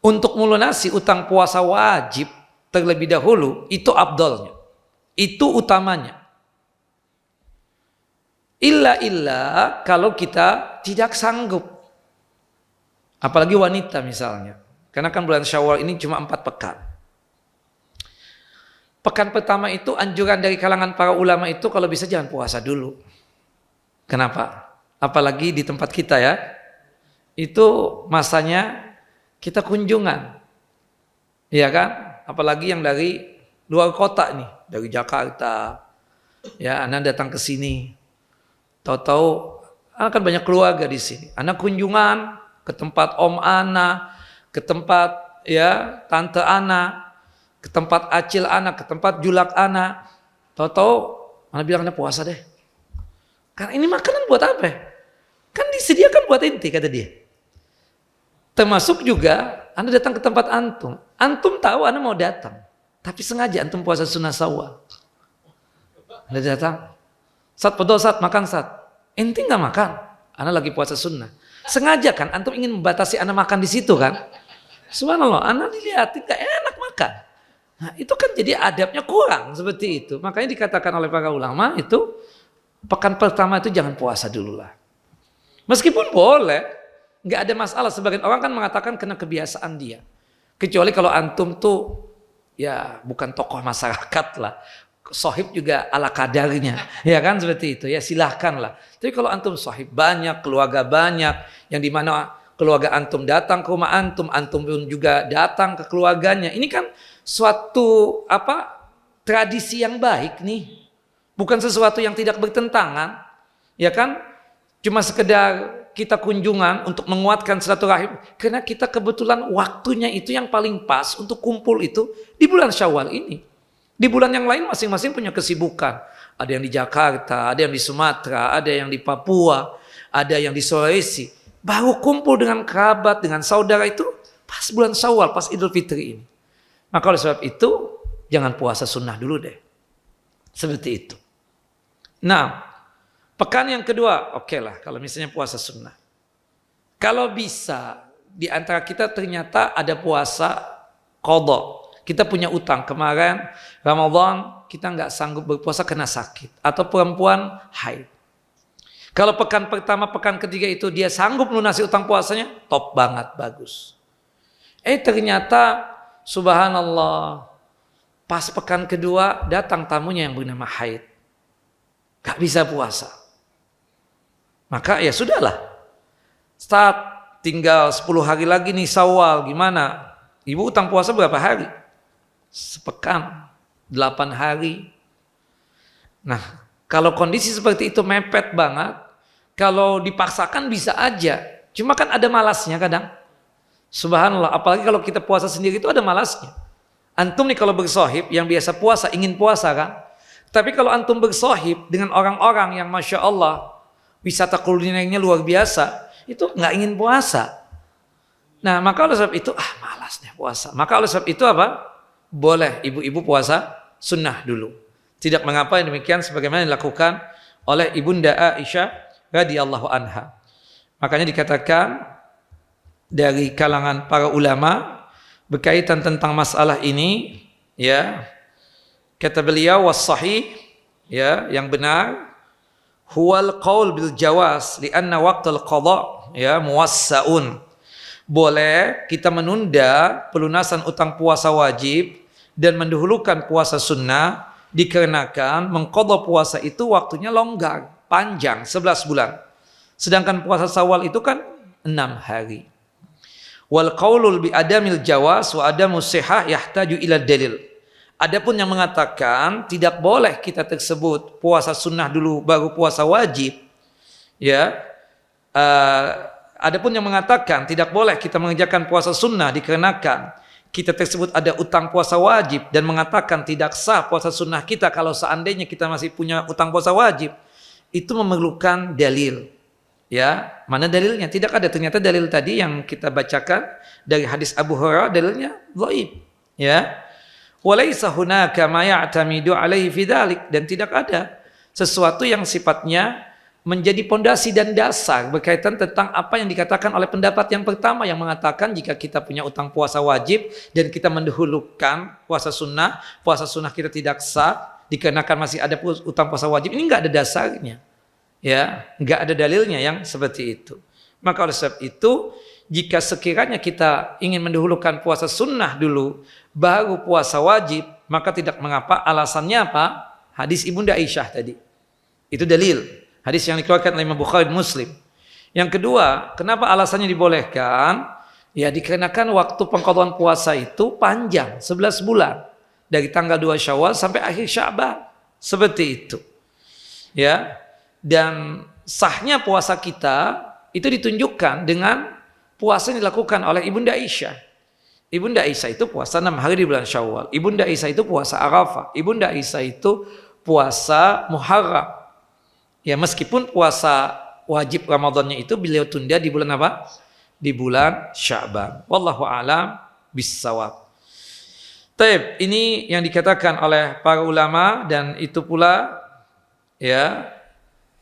untuk melunasi utang puasa wajib terlebih dahulu, itu afdalnya. Itu utamanya. Illa kalau kita tidak sanggup. Apalagi wanita misalnya. Karena kan bulan Syawal ini cuma 4 pekan. Pekan pertama itu anjuran dari kalangan para ulama itu kalau bisa jangan puasa dulu. Kenapa? Apalagi di tempat kita itu masanya kita kunjungan. Iya kan? Apalagi yang dari luar kota nih, dari Jakarta. Ya, Anda datang ke sini. Tahu-tahu kan banyak keluarga di sini. Anda kunjungan ke tempat Om Ana, ke tempat ya Tante Ana, ke tempat Acil Ana, ke tempat Julak Ana. Tahu-tahu Anda bilang Anda puasa deh. Karena ini makanan buat apa? Kan disediakan buat inti kata dia. Termasuk juga Anda datang ke tempat antum. Antum tahu Anda mau datang. Tapi sengaja antum puasa sunnah Syawal. Anda datang. Sat podol sat makan sat. Inti nggak makan. Anda lagi puasa sunnah. Sengaja kan antum ingin membatasi Anda makan di situ kan. Subhanallah. Anda dilihatin nggak enak makan. Nah itu kan jadi adabnya kurang seperti itu. Makanya dikatakan oleh para ulama itu pekan pertama itu jangan puasa dulu lah. Meskipun boleh, nggak ada masalah. Sebagian orang kan mengatakan kena kebiasaan dia. Kecuali kalau antum tuh ya bukan tokoh masyarakat lah. Sohib juga ala kadarnya, ya kan seperti itu. Ya silahkan lah. Tapi kalau antum sohib banyak, keluarga banyak, yang dimana keluarga antum datang ke rumah antum pun juga datang ke keluarganya. Ini kan suatu tradisi yang baik nih. Bukan sesuatu yang tidak bertentangan, ya kan? Cuma sekedar kita kunjungan untuk menguatkan silaturahim, karena kita kebetulan waktunya itu yang paling pas untuk kumpul itu di bulan Syawal ini. Di bulan yang lain masing-masing punya kesibukan. Ada yang di Jakarta, ada yang di Sumatera, ada yang di Papua, ada yang di Sulawesi. Baru kumpul dengan kerabat, dengan saudara itu pas bulan Syawal, pas Idul Fitri ini. Maka oleh sebab itu jangan puasa sunnah dulu deh. Seperti itu. Nah, pekan yang kedua, oke lah kalau misalnya puasa sunnah. Kalau bisa di antara kita ternyata ada puasa qadha. Kita punya utang kemarin Ramadan kita nggak sanggup berpuasa karena sakit atau perempuan haid. Kalau pekan pertama, pekan ketiga itu dia sanggup melunasi utang puasanya, top banget, bagus. Ternyata subhanallah pas pekan kedua datang tamunya yang bernama haid. Gak bisa puasa. Maka ya sudahlah. Start tinggal 10 hari lagi nih Syawal, gimana? Ibu utang puasa berapa hari? Sepekan, 8 hari. Nah, kalau kondisi seperti itu mepet banget, kalau dipaksakan bisa aja. Cuma kan ada malasnya kadang. Subhanallah, apalagi kalau kita puasa sendiri itu ada malasnya. Antum nih kalau bersohib, yang biasa puasa, ingin puasa kan? Tapi kalau antum bersohib dengan orang-orang yang Masya Allah, wisata kulinernya luar biasa, itu nggak ingin puasa. Nah, maka oleh sebab itu, malas deh puasa. Maka oleh sebab itu apa? Boleh ibu-ibu puasa sunnah dulu. Tidak mengapa yang demikian sebagaimana dilakukan oleh Ibunda Aisyah radhiyallahu anha. Makanya dikatakan dari kalangan para ulama berkaitan tentang masalah ini, ya, kata beliau was-sahih, ya, yang benar huwal qaul bil jawaz li'anna waqtul qadha ya muwassa'un. Boleh kita menunda pelunasan utang puasa wajib dan mendahulukan puasa sunnah dikarenakan mengqadha puasa itu waktunya longgar, panjang 11 bulan. Sedangkan puasa Syawal itu kan 6 hari. Wal qaulul bi adamil jawaz wa adamus sihah yahtaju ila dalil. Adapun yang mengatakan tidak boleh kita tersebut puasa sunnah dulu baru puasa wajib, ya. Adapun yang mengatakan tidak boleh kita mengerjakan puasa sunnah dikarenakan kita tersebut ada utang puasa wajib dan mengatakan tidak sah puasa sunnah kita kalau seandainya kita masih punya utang puasa wajib, itu memerlukan dalil. Ya, mana dalilnya? Tidak ada. Ternyata dalil tadi yang kita bacakan dari hadis Abu Hurairah dalilnya dhaif. Ya. Walaysa hunaka ma ya'tamidu alaihi fi dzalik, dan tidak ada sesuatu yang sifatnya menjadi pondasi dan dasar berkaitan tentang apa yang dikatakan oleh pendapat yang pertama yang mengatakan jika kita punya utang puasa wajib dan kita mendahulukan puasa sunnah kita tidak sah dikarenakan masih ada utang puasa wajib. Ini enggak ada dasarnya, ya, enggak ada dalilnya yang seperti itu. Maka oleh sebab itu jika sekiranya kita ingin mendahulukan puasa sunnah dulu baru puasa wajib, maka tidak mengapa. Alasannya apa? Hadis Ibunda Aisyah tadi. Itu dalil. Hadis yang dikeluarkan oleh Imam Bukhari dan Muslim. Yang kedua, kenapa alasannya dibolehkan? Ya, dikarenakan waktu pengqadaan puasa itu panjang, 11 bulan. Dari tanggal 2 Syawal sampai akhir Sya'ban. Seperti itu. Ya. Dan sahnya puasa kita itu ditunjukkan dengan puasa yang dilakukan oleh Ibunda Aisyah. Ibunda Aisyah itu puasa 6 hari di bulan Syawal. Ibunda Aisyah itu puasa Arafah. Ibunda Aisyah itu puasa Muharram. Ya, meskipun puasa wajib Ramadannya itu beliau tunda di bulan apa? Di bulan Sya'ban. Wallahu a'lam bissawab. Taib, ini yang dikatakan oleh para ulama dan itu pula ya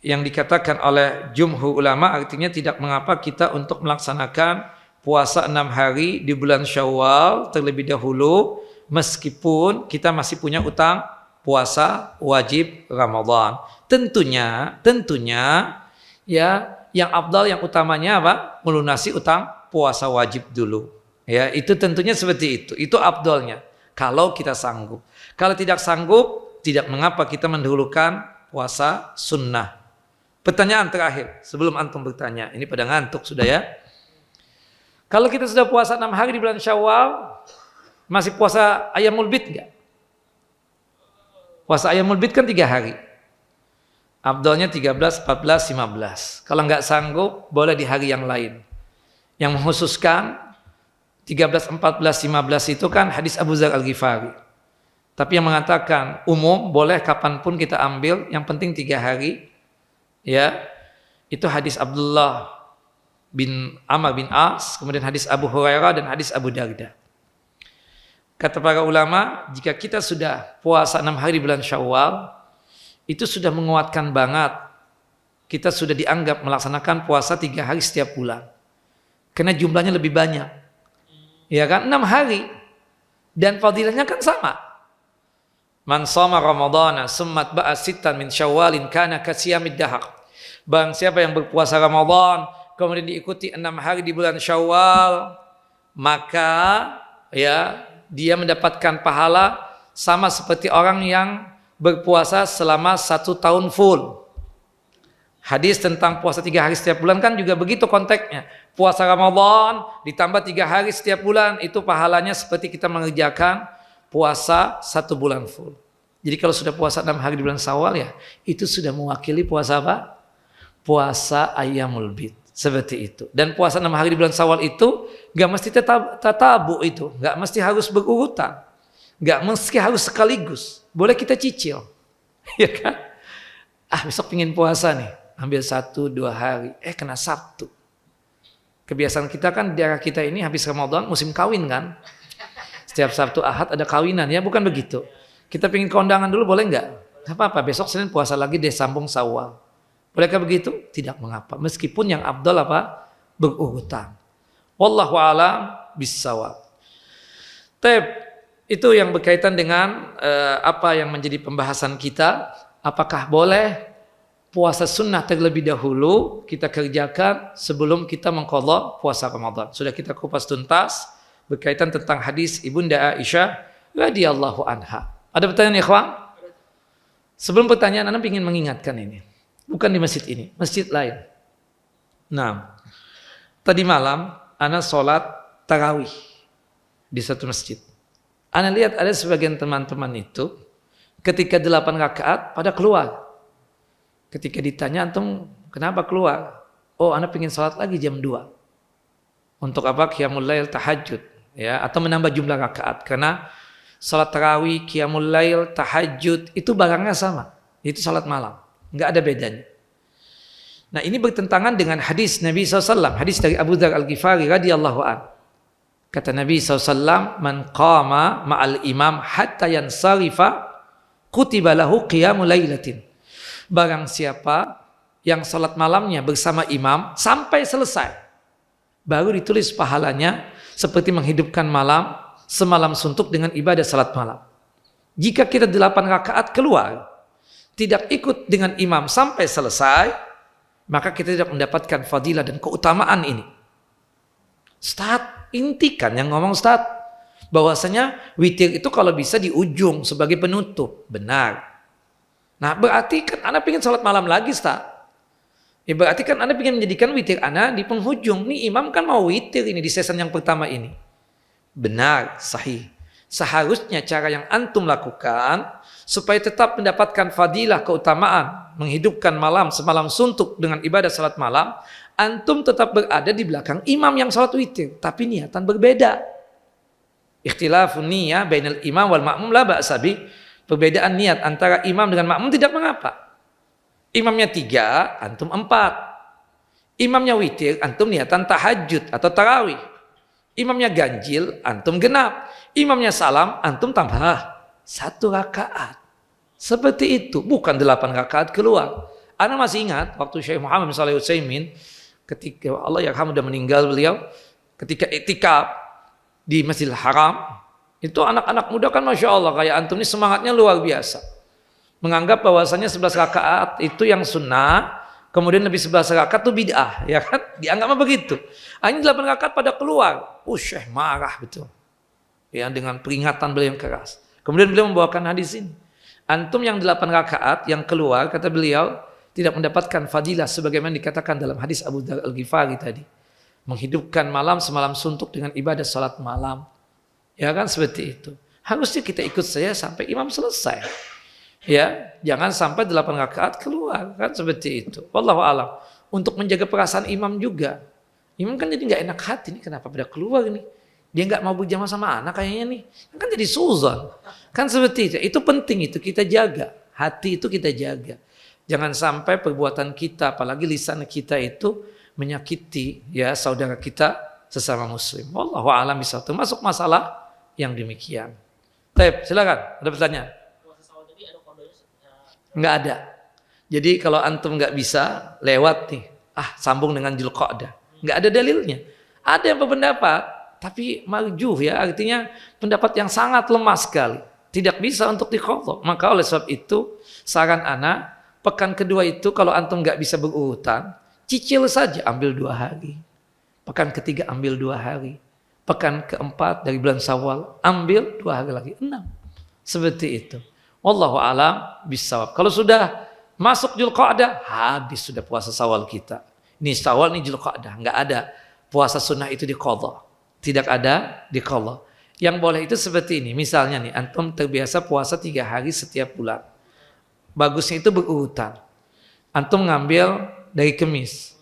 yang dikatakan oleh jumhur ulama, artinya tidak mengapa kita untuk melaksanakan puasa 6 hari di bulan Syawal terlebih dahulu meskipun kita masih punya utang puasa wajib Ramadan. Tentunya ya yang afdal, yang utamanya apa? Melunasi utang puasa wajib dulu. Ya, itu tentunya seperti itu. Itu afdalnya kalau kita sanggup. Kalau tidak sanggup, tidak mengapa kita mendahulukan puasa sunnah. Pertanyaan terakhir sebelum antum bertanya. Ini pada ngantuk sudah ya. Kalau kita sudah puasa 6 hari di bulan Syawal, masih puasa Ayyamul Bid enggak? Puasa Ayyamul Bid kan 3 hari. Afdalnya 13, 14, 15. Kalau enggak sanggup, boleh di hari yang lain. Yang mengkhususkan 13, 14, 15 itu kan hadis Abu Dzar Al-Ghifari. Tapi yang mengatakan umum, boleh kapanpun kita ambil, yang penting 3 hari. Ya, itu hadis Abdullah bin Amr bin As, kemudian hadis Abu Hurairah dan hadis Abu Darda. Kata para ulama, jika kita sudah puasa 6 hari di bulan Syawal, itu sudah menguatkan banget. Kita sudah dianggap melaksanakan puasa 3 hari setiap bulan. Karena jumlahnya lebih banyak. Ya kan, 6 hari. Dan fadilahnya kan sama. Man shoma Ramadhana summa atba'a sittan min Syawalin kana kasiyamid dahar. Bang siapa yang berpuasa Ramadan kemudian diikuti 6 hari di bulan Syawal, maka ya dia mendapatkan pahala sama seperti orang yang berpuasa selama 1 tahun full. Hadis tentang puasa 3 hari setiap bulan kan juga begitu konteksnya. Puasa Ramadan ditambah 3 hari setiap bulan, itu pahalanya seperti kita mengerjakan puasa 1 bulan full. Jadi kalau sudah puasa 6 hari di bulan Syawal ya, itu sudah mewakili puasa apa? Puasa Ayyamul Bid. Seperti itu. Dan puasa 6 hari di bulan Syawal itu gak mesti tatabu itu. Gak mesti harus berurutan. Gak mesti harus sekaligus. Boleh kita cicil. Ya kan? Besok pingin puasa nih. Ambil 1-2 hari. Kena Sabtu. Kebiasaan kita kan di daerah kita ini habis Ramadan musim kawin kan. Setiap Sabtu Ahad ada kawinan ya, bukan begitu. Kita pingin kondangan dulu boleh nggak? Gak apa-apa, besok Senin puasa lagi deh sambung Syawal. Bolehkah begitu? Tidak mengapa. Meskipun yang afdal apa? Berurutan. Wallahu a'lam bissawab. Itu yang berkaitan dengan apa yang menjadi pembahasan kita. Apakah boleh puasa sunnah terlebih dahulu kita kerjakan sebelum kita mengqadha puasa Ramadan? Sudah kita kupas tuntas berkaitan tentang hadis Ibunda Aisyah radhiyallahu anha. Ada pertanyaan ikhwan? Sebelum pertanyaan, Anda ingin mengingatkan ini. Bukan di masjid ini, masjid lain. Nah, tadi malam Anda sholat tarawih di satu masjid. Anda lihat ada sebagian teman-teman itu ketika 8 rakaat pada keluar. Ketika ditanya, antum kenapa keluar? Oh, Anda ingin sholat lagi jam 2. Untuk apa? Qiyamul lail, tahajud. Ya, atau menambah jumlah rakaat. Karena sholat tarawih, qiyamul lail, tahajud itu barangnya sama. Itu sholat malam. Enggak ada bedanya. Nah, ini bertentangan dengan hadis Nabi SAW. Hadis dari Abu Dzar Al-Ghifari radhiyallahu an. Kata Nabi SAW, man qama ma'al imam hatta yansarifa kutiba lahu qiyamul lailatin. Barang siapa yang salat malamnya bersama imam sampai selesai, baru ditulis pahalanya seperti menghidupkan malam semalam suntuk dengan ibadah salat malam. Jika kita 8 rakaat keluar, tidak ikut dengan imam sampai selesai, maka kita tidak mendapatkan fadilah dan keutamaan ini. Ustaz, intikan yang ngomong Ustaz, bahwasanya witir itu kalau bisa di ujung sebagai penutup. Benar. Nah, berarti kan Anda pengen sholat malam lagi Ustaz. Ya berarti kan Anda ingin menjadikan witir Anda di penghujung. Nih imam kan mau witir ini di season yang pertama ini. Benar, sahih. Seharusnya cara yang antum lakukan supaya tetap mendapatkan fadilah keutamaan menghidupkan malam semalam suntuk dengan ibadah salat malam, antum tetap berada di belakang imam yang salat witir, tapi niatan berbeda. Ikhtilafun niyah bainal imam wal ma'mum la ba'sa bi. Perbedaan niat antara imam dengan makmum tidak mengapa. Imamnya 3, antum 4. Imamnya witir, antum niatan tahajud atau tarawih. Imamnya ganjil, antum genap. Imamnya salam, antum tambah 1 rakaat. Seperti itu, bukan 8 rakaat keluar. Anda masih ingat waktu Syekh Muhammad bin Shalih Al-Utsaimin ketika Allah yarham sudah meninggal beliau, ketika iktikaf di Masjidil Haram, itu anak-anak muda kan Masya Allah kayak antum ini semangatnya luar biasa. Menganggap bahwasanya 11 rakaat itu yang sunnah, kemudian lebih 11 rakaat itu bid'ah, ya kan? Dianggapnya begitu. Hanya 8 rakaat pada keluar. Syekh marah betul. Ya, dengan peringatan beliau yang keras. Kemudian beliau membawakan hadis ini. Antum yang 8 rakaat yang keluar, kata beliau, tidak mendapatkan fadilah sebagaimana dikatakan dalam hadis Abu Dzar Al-Ghifari tadi. Menghidupkan malam semalam suntuk dengan ibadah salat malam. Ya kan seperti itu. Harusnya kita ikut saya sampai imam selesai. Ya, jangan sampai 8 rakaat keluar, kan seperti itu. Wallahu a'lam. Untuk menjaga perasaan imam juga. Imam kan jadi nggak enak hati nih, kenapa pada keluar nih? Dia nggak mau berjamaah sama anak kayaknya nih. Kan jadi suzon. Kan seperti itu. Itu penting, itu kita jaga. Hati itu kita jaga. Jangan sampai perbuatan kita, apalagi lisan kita itu menyakiti ya saudara kita sesama muslim. Wallahu a'lam bishawab. Termasuk masalah yang demikian. Baik, silakan. Ada pertanyaan? Enggak ada. Jadi kalau antum enggak bisa lewat nih, sambung dengan Dzulqa'dah. Enggak ada dalilnya. Ada yang berpendapat, tapi marjuh ya, artinya pendapat yang sangat lemah sekali. Tidak bisa untuk diqadha. Maka oleh sebab itu, saran ana, pekan kedua itu kalau antum enggak bisa berurutan, cicil saja, ambil 2 hari. Pekan ketiga ambil 2 hari. Pekan keempat dari bulan Syawal ambil 2 hari lagi, 6. Seperti itu. Wallahu a'lam bishawab. Kalau sudah masuk Dzulqa'dah, habis sudah puasa Syawal kita. Ini Syawal, ini Dzulqa'dah, enggak ada puasa sunnah itu diqadha. Tidak ada diqadha. Yang boleh itu seperti ini. Misalnya nih, antum terbiasa puasa 3 hari setiap bulan. Bagusnya itu berurutan. Antum ngambil dari Kamis,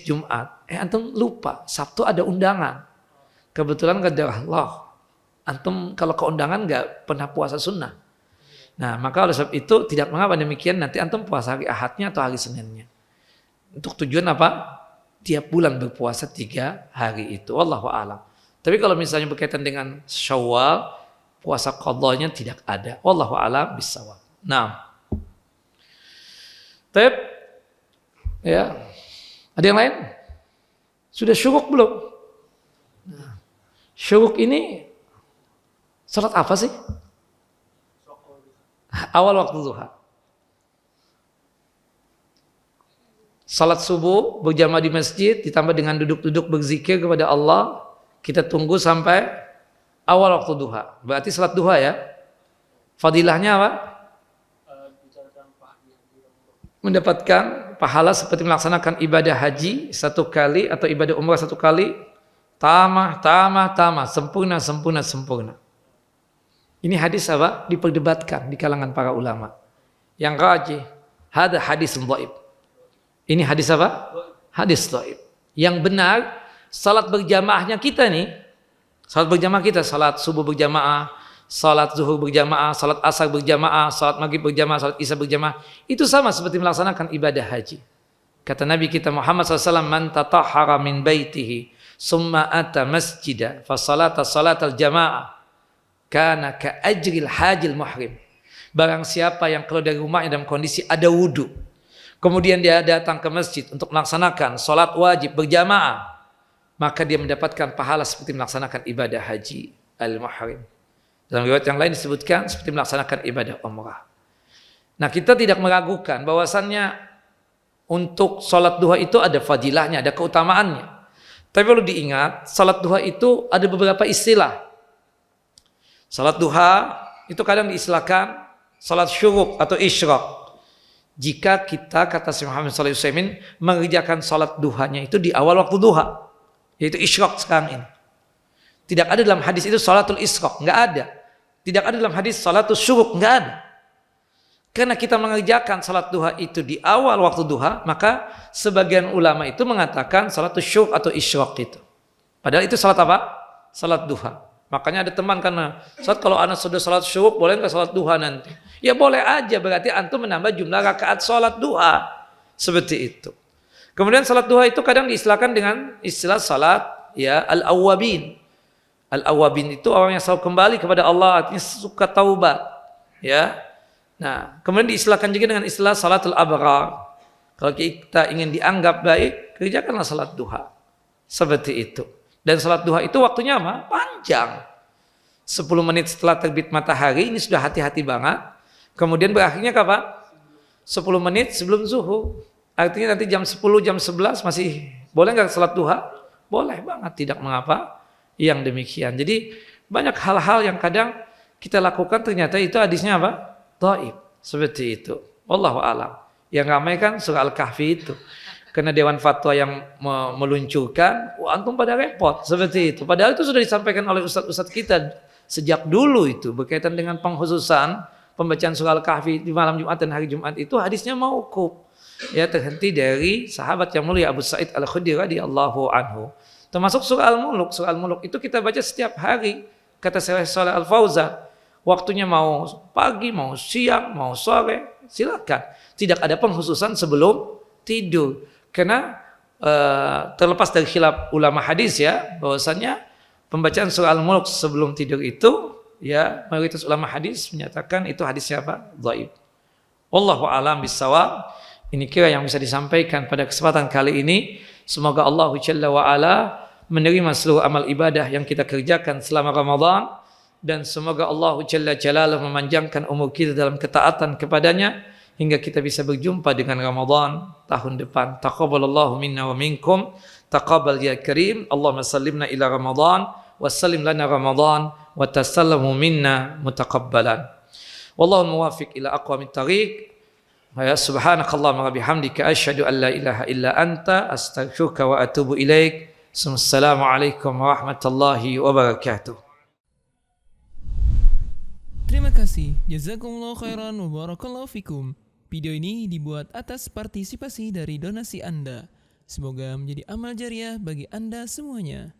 Jumat. Antum lupa, Sabtu ada undangan. Kebetulan qadar Allah, antum kalau ke undangan nggak pernah puasa sunnah. Nah, maka oleh sebab itu tidak mengapa demikian, nanti antum puasa hari Ahadnya atau hari Seninnya. Untuk tujuan apa? Tiap bulan berpuasa 3 hari itu. Wallahu a'lam. Tapi kalau misalnya berkaitan dengan Syawal, puasa qadhanya tidak ada. Wallahu a'lam bishawab. Nah. Baik. Ya. Ada yang lain? Sudah syuruk belum? Syuruk ini salat apa sih? Awal waktu duha. Salat subuh berjamaah di masjid ditambah dengan duduk-duduk berzikir kepada Allah. Kita tunggu sampai awal waktu duha. Berarti salat duha ya. Fadilahnya apa? Mendapatkan pahala seperti melaksanakan ibadah haji 1 kali atau ibadah umrah 1 kali. Tamah, sempurna. Ini hadis apa? Diperdebatkan di kalangan para ulama. Yang rajih, hada hadis dhaif. Ini hadis apa? Hadis dhaif. Yang benar, salat berjamaahnya kita nih, salat berjamaah kita, salat subuh berjamaah, salat zuhur berjamaah, salat asar berjamaah, salat maghrib berjamaah, salat isya berjamaah, itu sama seperti melaksanakan ibadah haji. Kata Nabi kita Muhammad SAW, man tatahhara min baitihi summa ata masjidah fa salata salatal jamaah kana ka ajril hajil muhrim. Barang siapa yang keluar dari rumahnya dalam kondisi ada wudu, kemudian dia datang ke masjid untuk melaksanakan salat wajib berjamaah, maka dia mendapatkan pahala seperti melaksanakan ibadah haji al-muhrim. Dalam riwayat yang lain disebutkan seperti melaksanakan ibadah umrah. Nah, kita tidak meragukan bahwasannya untuk salat duha itu ada fadilahnya, ada keutamaannya. Tapi perlu diingat, salat duha itu ada beberapa istilah. Salat duha itu kadang diistilahkan salat syuruk atau isyraq. jika kita, kata Syekh Muhammad Shalih Utsaimin, mengerjakan salat duhanya itu di awal waktu duha, yaitu isyraq sekarang ini. Tidak ada dalam hadis itu salatul isyraq, enggak ada. Tidak ada dalam hadis salatul syuruq, enggak ada. Karena kita mengerjakan salat duha itu di awal waktu duha, maka sebagian ulama itu mengatakan salatul syuruq atau isyraq itu. Padahal itu salat apa? Salat duha. Makanya ada teman karena saat kalau anak sudah salat syuruq, boleh enggak salat duha nanti? Ya boleh aja, berarti antum menambah jumlah rakaat salat duha. Seperti itu. Kemudian salat duha itu kadang diistilahkan dengan istilah salat ya al-awwabin. Al-awwabin itu orang yang selalu kembali kepada Allah, artinya suka taubat. Ya. Nah, kemudian diistilahkan juga dengan istilah salatul abrar. Kalau kita ingin dianggap baik, kerjakanlah salat duha. Seperti itu. Dan salat duha itu waktunya apa? Panjang. 10 menit setelah terbit matahari, ini sudah hati-hati banget. Kemudian berakhirnya kapan? 10 menit sebelum zuhur. Artinya nanti jam 10, jam 11 masih boleh nggak salat duha? Boleh banget, tidak mengapa yang demikian. Jadi banyak hal-hal yang kadang kita lakukan ternyata itu hadisnya apa? Dhaif. Seperti itu. Wallahu a'lam. Yang ramai kan surah Al-Kahfi itu. Karena Dewan Fatwa yang meluncurkan, antum pada repot seperti itu. Padahal itu sudah disampaikan oleh ustadz-ustadz kita sejak dulu itu berkaitan dengan pengkhususan pembacaan surah Al-Kahfi di malam Jumat dan hari Jumat itu hadisnya mauquf. Ya, terhenti dari sahabat yang mulia Abu Sa'id Al-Khudri radhiyallahu anhu. Termasuk surah Al-Muluk. Surah Al-Muluk itu kita baca setiap hari. Kata Syekh Shalih Al-Fauzan, waktunya mau pagi, mau siang, mau sore, silakan. Tidak ada pengkhususan sebelum tidur. Karena terlepas dari khilaf ulama hadis ya, bahwasannya pembacaan surah Al-Mulk sebelum tidur itu ya mayoritas ulama hadis menyatakan itu hadisnya apa? Dhaif. Wallahu a'lam bissawab. Ini kira yang bisa disampaikan pada kesempatan kali ini. Semoga Allah Jalla wa ala menerima seluruh amal ibadah yang kita kerjakan selama Ramadan, dan semoga Allah Jalla Jalaluhu memanjangkan umur kita dalam ketaatan kepadanya hingga kita bisa berjumpa dengan Ramadan tahun depan. Taqabbalallahu minna wa minkum. Taqabbal ya karim. Allahumma sallimna ila Ramadan wa sallim lana Ramadan wa tasallamu minna mutaqabbalan. Wallahu muwafiq ila aqwamit thariq. Ya subhanakallahumma wa bihamdika asyhadu an la ilaha illa anta astaghfiruka wa atubu ilaik. Assalamualaikum warahmatullahi wabarakatuh. Terima kasih. Jazakumullah khairan wa barakallahu fikum. Video ini dibuat atas partisipasi dari donasi Anda. Semoga menjadi amal jariah bagi Anda semuanya.